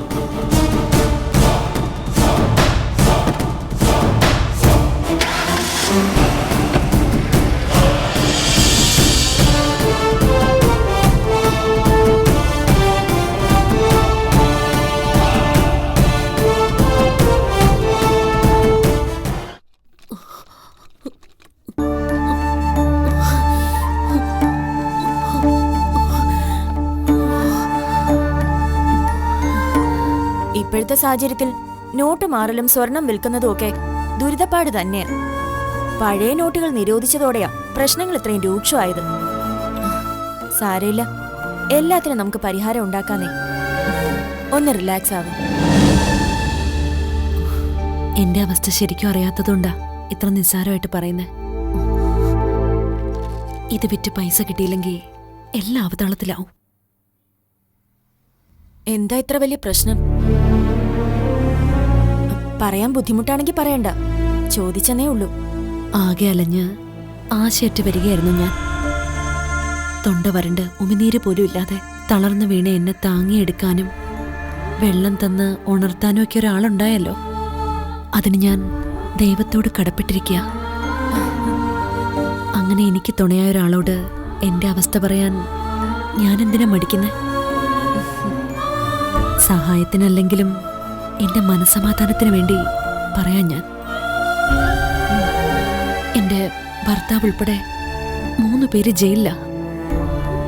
ഇപ്പോഴത്തെ സാഹചര്യത്തിൽ നോട്ട് മാറലും സ്വർണം വിൽക്കുന്നതും ഒക്കെ ദുരിതപ്പാട് തന്നെയാണ്. പഴയ നോട്ടുകൾ നിരോധിച്ചതോടെയാ പ്രശ്നങ്ങൾ ഇത്രയും രൂക്ഷമായത്. സാരമില്ല, എല്ലാത്തിനും നമുക്ക് പരിഹാരം ഉണ്ടാക്കാന്നേ. ഒന്ന് റിലാക്സ് ആവും. എന്റെ അവസ്ഥ ശരിക്കും അറിയാത്തതുകൊണ്ടാ ഇത്ര നിസ്സാരമായിട്ട് പറയുന്നേ. ഇത് വിറ്റ് പൈസ കിട്ടിയില്ലെങ്കിൽ എല്ലാം അവതാളത്തിലാവും. എന്താ ഇത്ര വലിയ പ്രശ്നം? പറയാൻ ബുദ്ധിമുട്ടാണെങ്കിൽ പറയണ്ട, ചോദിച്ചെന്നേ ഉള്ളൂ. ആകെ അലഞ്ഞ് ആശയറ്റ് വരികയായിരുന്നു ഞാൻ. തൊണ്ട വരണ്ട് ഉമിനീര് പോലും ഇല്ലാതെ തളർന്നു വീണ എന്നെ താങ്ങിയെടുക്കാനും വെള്ളം തന്ന് ഉണർത്താനും ഒക്കെ ഒരാളുണ്ടായല്ലോ. അതിന് ഞാൻ ദൈവത്തോട് കടപ്പെട്ടിരിക്കുക. അങ്ങനെ എനിക്ക് തുണയായ ഒരാളോട് എന്റെ അവസ്ഥ പറയാൻ ഞാൻ എന്തിനാ മടിക്കുന്നേ? സഹായത്തിനല്ലെങ്കിലും എന്റെ മനസ്സമാധാനത്തിന് വേണ്ടി പറയാൻ ഞാൻ. എന്റെ ഭർത്താവ് ഉൾപ്പെടെ 3 പേര് ജയിലിലാ.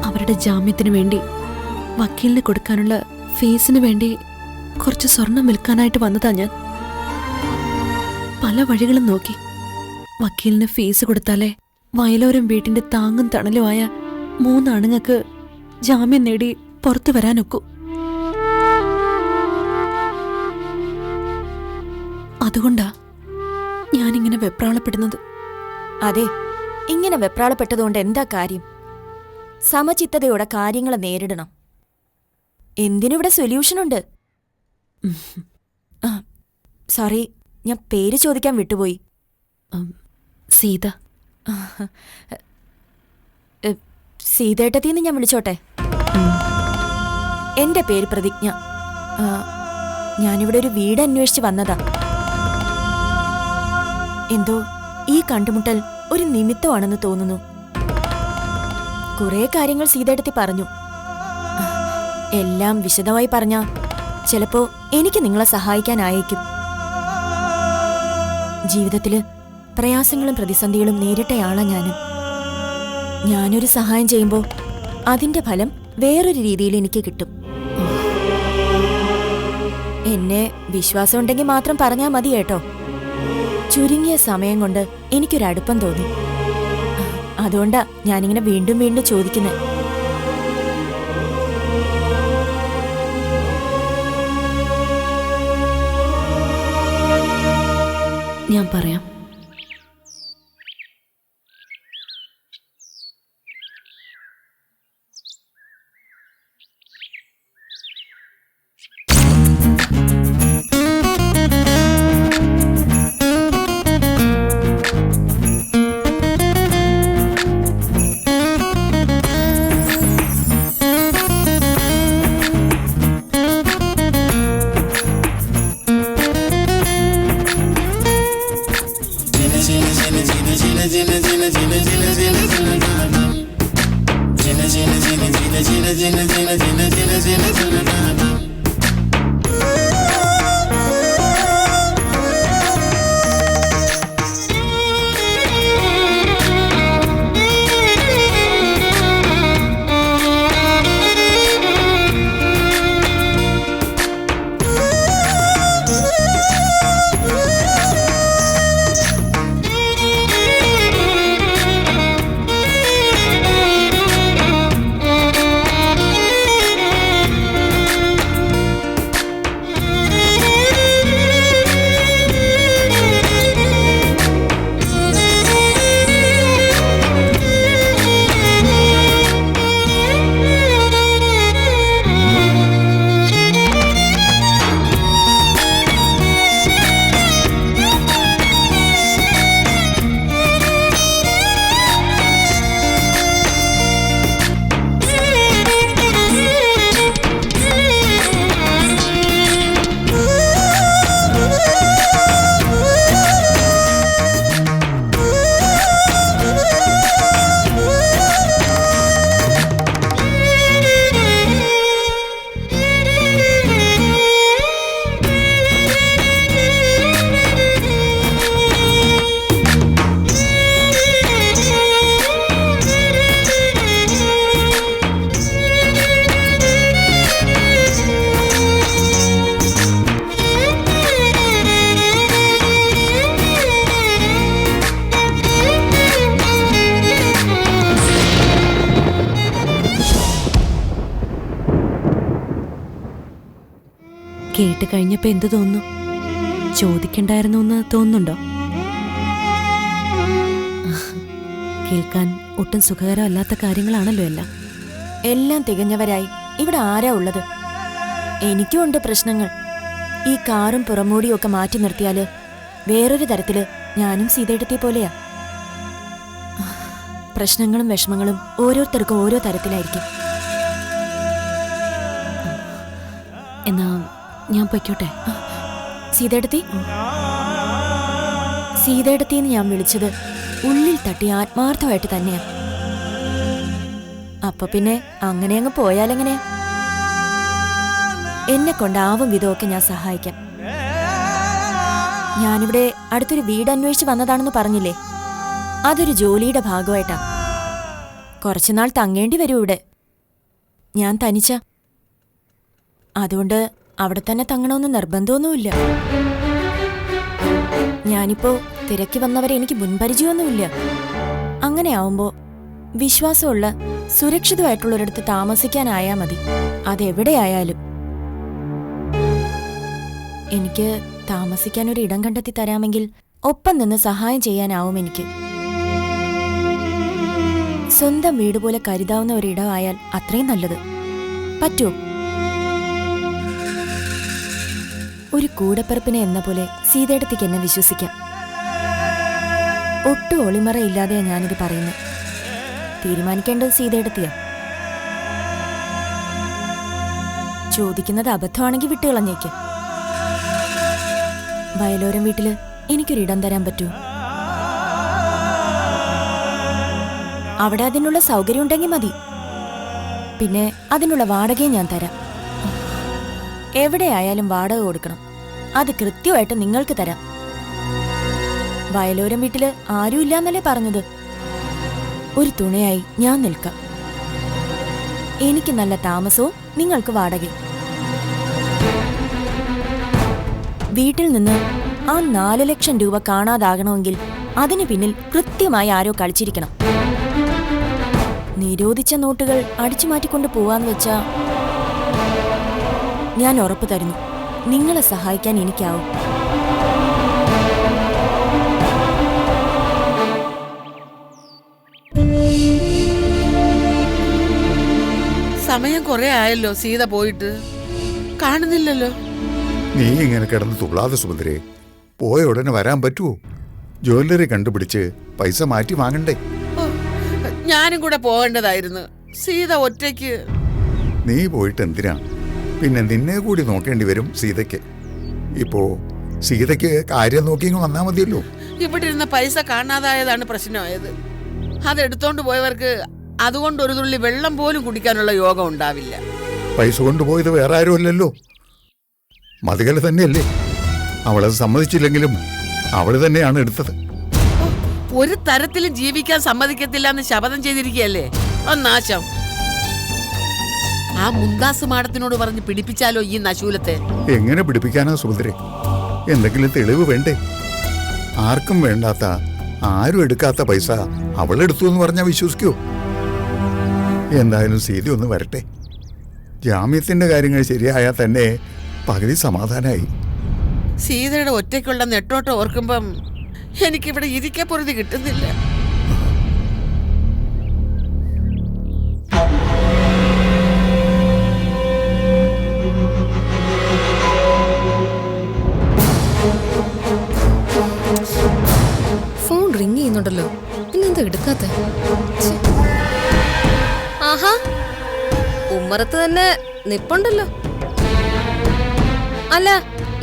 അവരുടെ ജാമ്യത്തിന് വേണ്ടി വക്കീലിന് കൊടുക്കാനുള്ള ഫീസിന് വേണ്ടി കുറച്ച് സ്വർണം വിൽക്കാനായിട്ട് വന്നതാ ഞാൻ. പല വഴികളും നോക്കി. വക്കീലിന് ഫീസ് കൊടുത്താലേ വയലോരം വീട്ടിന്റെ താങ്ങും തണലുമായ 3 ആണുങ്ങൾക്ക് ജാമ്യം നേടി പുറത്തു വരാനൊക്കൂ. അതുകൊണ്ടാ ഞാനിങ്ങനെ വെപ്രാളപ്പെടുന്നത്. അതെ, ഇങ്ങനെ വെപ്രാളപ്പെട്ടതുകൊണ്ട് എന്താ കാര്യം? സമചിത്തതയോടെ കാര്യങ്ങളെ നേരിടണം. എന്തിനിവിടെ സൊല്യൂഷനുണ്ട്. സോറി, ഞാൻ പേര് ചോദിക്കാൻ വിട്ടുപോയി. സീത. സീതേട്ടത്തിന്ന് ഞാൻ വിളിച്ചോട്ടെ? എന്റെ പേര് പ്രതിജ്ഞ. ഞാനിവിടെ ഒരു വീട് അന്വേഷിച്ച് വന്നതാ. എന്തോ ഈ കണ്ടുമുട്ടൽ ഒരു നിമിത്തമാണെന്ന് തോന്നുന്നു. കുറെ കാര്യങ്ങൾ സീതേട്ടത്തി പറഞ്ഞു. എല്ലാം വിശദമായി പറഞ്ഞാ ചിലപ്പോ എനിക്ക് നിങ്ങളെ സഹായിക്കാനായേക്കും. ജീവിതത്തില് പ്രയാസങ്ങളും പ്രതിസന്ധികളും നേരിട്ടയാളാ ഞാനും. ഞാനൊരു സഹായം ചെയ്യുമ്പോ അതിന്റെ ഫലം വേറൊരു രീതിയിൽ എനിക്ക് കിട്ടും. എന്നെ വിശ്വാസമുണ്ടെങ്കിൽ മാത്രം പറഞ്ഞാൽ മതി കേട്ടോ. ചുരുങ്ങിയ സമയം കൊണ്ട് എനിക്കൊരടുപ്പം തോന്നി. അതുകൊണ്ടാ ഞാനിങ്ങനെ വീണ്ടും വീണ്ടും ചോദിക്കുന്നത്. ഞാൻ പറയാം. കേട്ട് കഴിഞ്ഞപ്പോ എന്ത് തോന്നുന്നു? ചോദിക്കണ്ടായിരുന്നു എന്ന് തോന്നുന്നുണ്ടോ? കേൾക്കാൻ ഒട്ടും സുഖകരമല്ലാത്ത കാര്യങ്ങളാണല്ലോ എല്ലാം. എല്ലാം തികഞ്ഞവരായി ഇവിടെ ആരാ ഉള്ളത്? എനിക്കും ഉണ്ട് പ്രശ്നങ്ങൾ. ഈ കാറും പുറമൂടിയും ഒക്കെ മാറ്റി നിർത്തിയാല് വേറൊരു തരത്തില് ഞാനും സീതയെടുത്തിയ പോലെയാ. പ്രശ്നങ്ങളും വിഷമങ്ങളും ഓരോരുത്തർക്കും ഓരോ തരത്തിലായിരിക്കും. എന്നാ ഞാൻ പൊയ്ക്കോട്ടെ? സീതയെടുത്തി സീതയെടുത്തിന്ന് ഞാൻ വിളിച്ചത് ഉള്ളിൽ തട്ടി ആത്മാർത്ഥമായിട്ട് തന്നെയാ. അപ്പൊ പിന്നെ അങ്ങനെ അങ്ങ് പോയാലെങ്ങനെയാ? എന്നെ കൊണ്ടാവും വിധമൊക്കെ ഞാൻ സഹായിക്കാം. ഞാനിവിടെ അടുത്തൊരു വീട് അന്വേഷിച്ച് വന്നതാണെന്ന് പറഞ്ഞില്ലേ? അതൊരു ജോലിയുടെ ഭാഗമായിട്ടാ. കുറച്ചുനാൾ തങ്ങേണ്ടി വരും ഇവിടെ. ഞാൻ തനിച്ച, അതുകൊണ്ട് അവിടെ തന്നെ തങ്ങണമെന്ന് നിർബന്ധമൊന്നുമില്ല. ഞാനിപ്പോ തിരക്കി വന്നവരെ എനിക്ക് മുൻപരിചയമൊന്നുമില്ല. അങ്ങനെ ആവുമ്പോ വിശ്വാസമുള്ള സുരക്ഷിതമായിട്ടുള്ളൊരിടത്ത് താമസിക്കാനായാ മതി, അതെവിടെയായാലും. എനിക്ക് താമസിക്കാൻ ഒരു ഇടം കണ്ടെത്തി തരാമെങ്കിൽ ഒപ്പം നിന്ന് സഹായം ചെയ്യാനാവും എനിക്ക്. സ്വന്തം വീട് പോലെ കരുതാവുന്ന ഒരിടമായാൽ അത്രയും നല്ലത്. പറ്റുമോ? ഒരു കൂടപ്പിറപ്പിനെ എന്ന പോലെ സീതയെടുത്തേക്ക് എന്നെ വിശ്വസിക്കാം. ഒട്ടും ഒളിമറയില്ലാതെയാ ഞാനിത് പറയുന്നത്. തീരുമാനിക്കേണ്ടത് സീതയെടുത്തിയാ. ചോദിക്കുന്നത് അബദ്ധമാണെങ്കിൽ വിട്ടുകളഞ്ഞേക്ക്. വയലോരം വീട്ടില് എനിക്കൊരിടം തരാൻ പറ്റുമോ? അവിടെ അതിനുള്ള സൗകര്യം ഉണ്ടെങ്കിൽ മതി. പിന്നെ അതിനുള്ള വാടകയും ഞാൻ തരാം. എവിടെയായാലും വാടക കൊടുക്കണം. അത് കൃത്യമായിട്ട് നിങ്ങൾക്ക് തരാം. വയലോരം വീട്ടില് ആരും ഇല്ലാന്നല്ലേ പറഞ്ഞത്? ഒരു തുണയായി ഞാൻ നിൽക്കാം. എനിക്ക് നല്ല താമസവും നിങ്ങൾക്ക് വാടകയും. വീട്ടിൽ നിന്ന് ആ 4 ലക്ഷം രൂപ കാണാതാകണമെങ്കിൽ അതിന് പിന്നിൽ കൃത്യമായി ആരോ കളിച്ചിരിക്കണം. നിരോധിച്ച നോട്ടുകൾ അടിച്ചു മാറ്റിക്കൊണ്ട് പോവാന്ന് വെച്ചാ ഞാൻ ഉറപ്പു തരുന്നു, നിങ്ങളെ സഹായിക്കാൻ എനിക്കാവും. സമയം കുറെ ആയല്ലോ സീത പോയിട്ട്. കാണുന്നില്ലല്ലോ. നീ ഇങ്ങനെ കിടന്ന് തുള്ളാതെ സുഭദ്രേ. പോയ ഉടനെ വരാൻ പറ്റുമോ? ജ്വല്ലറി കണ്ടുപിടിച്ച് പൈസ മാറ്റി വാങ്ങണ്ടേ? ഞാനും കൂടെ പോകേണ്ടതായിരുന്നു. സീത ഒറ്റയ്ക്ക്. നീ പോയിട്ട് എന്തിനാ? പിന്നെ നിന്നെ കൂടി നോക്കേണ്ടി വരും സീതയ്ക്ക്. ഇപ്പോ സീതയ്ക്ക് കാര്യം നോക്കി വന്നാ മതിയല്ലോ. ഇവിടെ ഇരുന്ന പൈസ കാണാതായതാണ് പ്രശ്നമായത്. അതെടുത്തോണ്ട് പോയവർക്ക് അതുകൊണ്ട് ഒരു തുള്ളി വെള്ളം പോലും കുടിക്കാനുള്ള യോഗം ഉണ്ടാവില്ല. പൈസ കൊണ്ടുപോയത് വേറെ ആരുമല്ലല്ലോ, മതികല തന്നെയല്ലേ. അവളത് സമ്മതിച്ചില്ലെങ്കിലും അവള് തന്നെയാണ് എടുത്തത്. ഒരു തരത്തിലും ജീവിക്കാൻ സമ്മതിക്കത്തില്ല എന്ന് ശപഥം ചെയ്തിരിക്കുകയല്ലേ. നാശം. ആ മുന്താസ് മാഡത്തിനോട് പറഞ്ഞ് പിടിപ്പിച്ചാലോ ഈ നശൂലത്തെ? എങ്ങനെ പിടിപ്പിക്കാനാ സുഭദ്രേ? എന്തെങ്കിലും തെളിവ് വേണ്ടേ? ആർക്കും വേണ്ടാത്ത, ആരും എടുക്കാത്ത പൈസ അവളെടുത്തു എന്ന് പറഞ്ഞാൽ വിശ്വസിക്കോ? എന്തായാലും സീതി ഒന്ന് വരട്ടെ. ജാമ്യത്തിന്റെ കാര്യങ്ങൾ ശരിയായാൽ തന്നെ പകുതി സമാധാനായി. സീതയുടെ ഒറ്റയ്ക്കുള്ള നെട്ടോട്ടം ഓർക്കുമ്പം എനിക്കിവിടെ ഇരിക്കാൻ പൊറുതി കിട്ടുന്നില്ല. ഫോൺ റിങ് ചെയ്യുന്നുണ്ടല്ലോ, പിന്നെന്താ എടുക്കാത്ത? ആഹാ, ഉമ്മറത്ത് തന്നെ നിപ്പുണ്ടല്ലോ. അല്ല,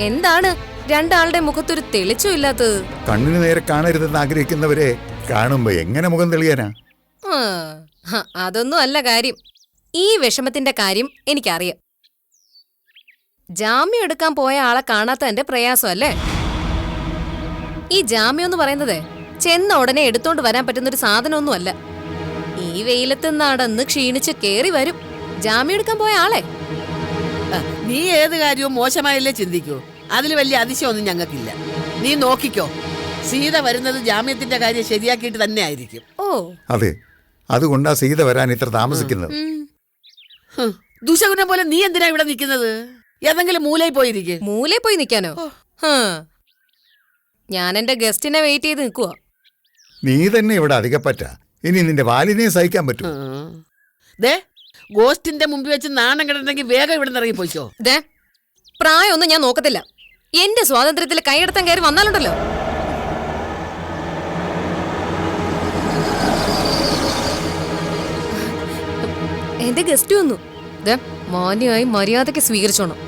എന്താണ് രണ്ടാളുടെ മുഖത്തൊരു തെളിച്ചം ഇല്ലാത്തത്? കണ്ണിന് നേരെ കാണരുതെന്ന് ആഗ്രഹിക്കുന്നവരെ കാണുമ്പോ എങ്ങനെ മുഖം തെളിയാനാ? അതൊന്നും അല്ല കാര്യം. ഈ വിഷമത്തിന്റെ കാര്യം എനിക്കറിയാം. ജാമ്യം എടുക്കാൻ പോയ ആളെ കാണാത്ത എന്റെ പ്രയാസം അല്ലേ? ഈ ജാമ്യം എന്ന് പറയുന്നത് ചെന്ന ഉടനെ എടുത്തോണ്ട് വരാൻ പറ്റുന്നൊരു സാധനമൊന്നും അല്ല. ഈ വെയിലത്ത് നടന്ന് ക്ഷീണിച്ച് കേറി വരും ജാമ്യം എടുക്കാൻ പോയ ആളെ. നീ ഏത് കാര്യവും മോശമായല്ലേ ചിന്തിക്കൂ. അതിൽ വലിയ അതിശയമൊന്നും ഞങ്ങൾക്കില്ല. നീ നോക്കിക്കോ, സീത വരുന്നത് ജാമ്യത്തിന്റെ കാര്യം ശരിയാക്കിയിട്ട് തന്നെ ആയിരിക്കും. ഓ അതെ, അതുകൊണ്ടാ സീത വരാൻ ഇത്ര താമസിക്കുന്നത്. ദുശകുനം പോലെ നീ എന്തിനാ ഇവിടെ നിൽക്കുന്നത്? ഏതെങ്കിലും മൂലയിൽ പോയിരിക്കും. മൂലയിൽ പോയി നിൽക്കാനോ? ഞാൻ എന്റെ ഗസ്റ്റിനെ വെയിറ്റ് ചെയ്ത് നിൽക്കുവാ. നീ തന്നെ ഇവിടെ അധികപ്പറ്റ. ഇനി നിന്റെ വാലിനെ സഹിക്കാൻ പറ്റും. ദേ, ഗോസ്റ്റിന്റെ മുമ്പിൽ വെച്ച് നാണം കിടന്നെങ്കിൽ വേഗം ഇവിടെ നിന്ന് ഇറങ്ങി പോയിക്കോ. ദേ, പ്രായമൊന്നും ഞാൻ നോക്കത്തില്ല. എന്റെ സ്വാതന്ത്ര്യത്തിൽ കൈയെടുത്താൻ കയറി വന്നാലുണ്ടല്ലോ. എന്റെ ഗസ്റ്റ് വന്നു. ദേ, മാന്യമായി മര്യാദയ്ക്ക് സ്വീകരിച്ചോണം.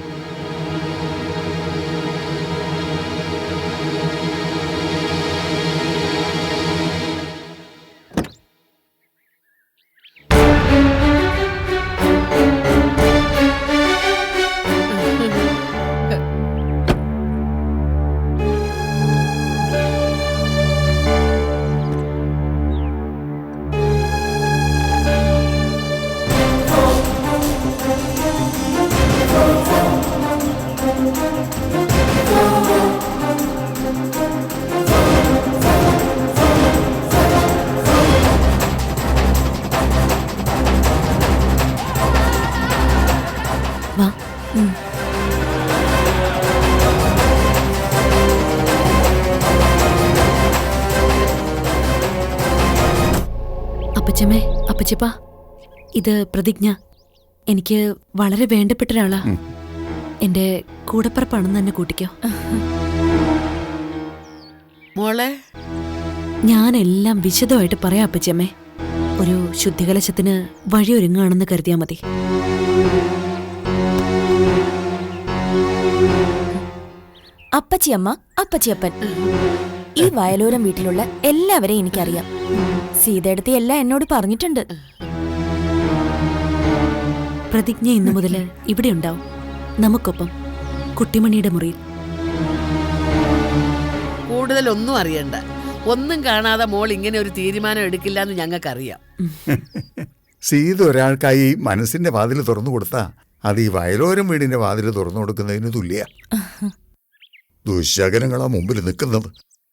അപ്പച്ചമ്മേ, അപ്പച്ചിപ്പ, ഇത് പ്രതിജ്ഞ. എനിക്ക് വളരെ വേണ്ടപ്പെട്ട ഒരാളാ. എന്റെ കൂടപ്പറപ്പാണെന്ന് തന്നെ കൂട്ടിക്കോ. മോളെ, ഞാനെല്ലാം വിശദമായിട്ട് പറയാം അപ്പച്ചമ്മേ. ഒരു ശുദ്ധികലശത്തിന് വഴിയൊരുങ്ങാണെന്ന് കരുതിയാ മതി. അപ്പച്ചിയമ്മ, അപ്പച്ചിയപ്പൻ, ഈ വയലോരം വീട്ടിലുള്ള എല്ലാവരെയും എനിക്കറിയാം. സീതയെടുത്ത് എല്ലാം എന്നോട് പറഞ്ഞിട്ടുണ്ട്. പ്രതിജ്ഞ ഇന്നു മുതൽ ഇവിടെ ഉണ്ടാവും, നമുക്കൊപ്പം, കുട്ടിമണിയുടെ മുറിയിൽ. കൂടുതലൊന്നും അറിയണ്ട. ഒന്നും കാണാതെ മോൾ ഇങ്ങനെ ഒരു തീരുമാനം എടുക്കില്ല എന്ന് ഞങ്ങൾക്കറിയാം. സീത ഒരാൾക്കായി മനസ്സിന്റെ വാതിൽ തുറന്നു കൊടുത്താ അത് ഈ വയലോരം വീടിന്റെ വാതിൽ തുറന്നു കൊടുക്കുന്നതിന് തുല്യ. ദുശകനങ്ങളാ മുമ്പിൽ നിൽക്കുന്നത്.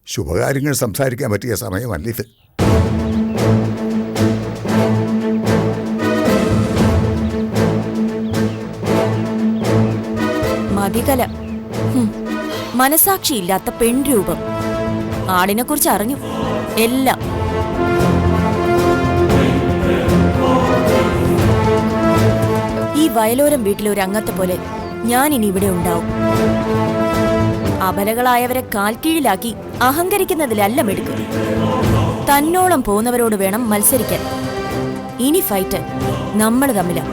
ശുഭകാര്യങ്ങൾ സംസാരിക്കാൻ പറ്റിയ സമയമല്ലിത്. മതികല, മനസാക്ഷിയില്ലാത്ത പെൺരൂപം. ആളിനെ കുറിച്ച് അറിഞ്ഞു എല്ലാം. ഈ വയലോരം വീട്ടിലെ ഒരു അംഗത്തെ പോലെ ഞാൻ ഇനി ഇവിടെ ഉണ്ടാവും. അബലകളായവരെ കാൽക്കീഴിലാക്കി അഹങ്കരിക്കുന്നതിലല്ല മെടുക്കും. തന്നോളം പോകുന്നവരോട് വേണം മത്സരിക്കാൻ. ഇനി ഫൈറ്റ് നമ്മൾ തമ്മിലാണ്.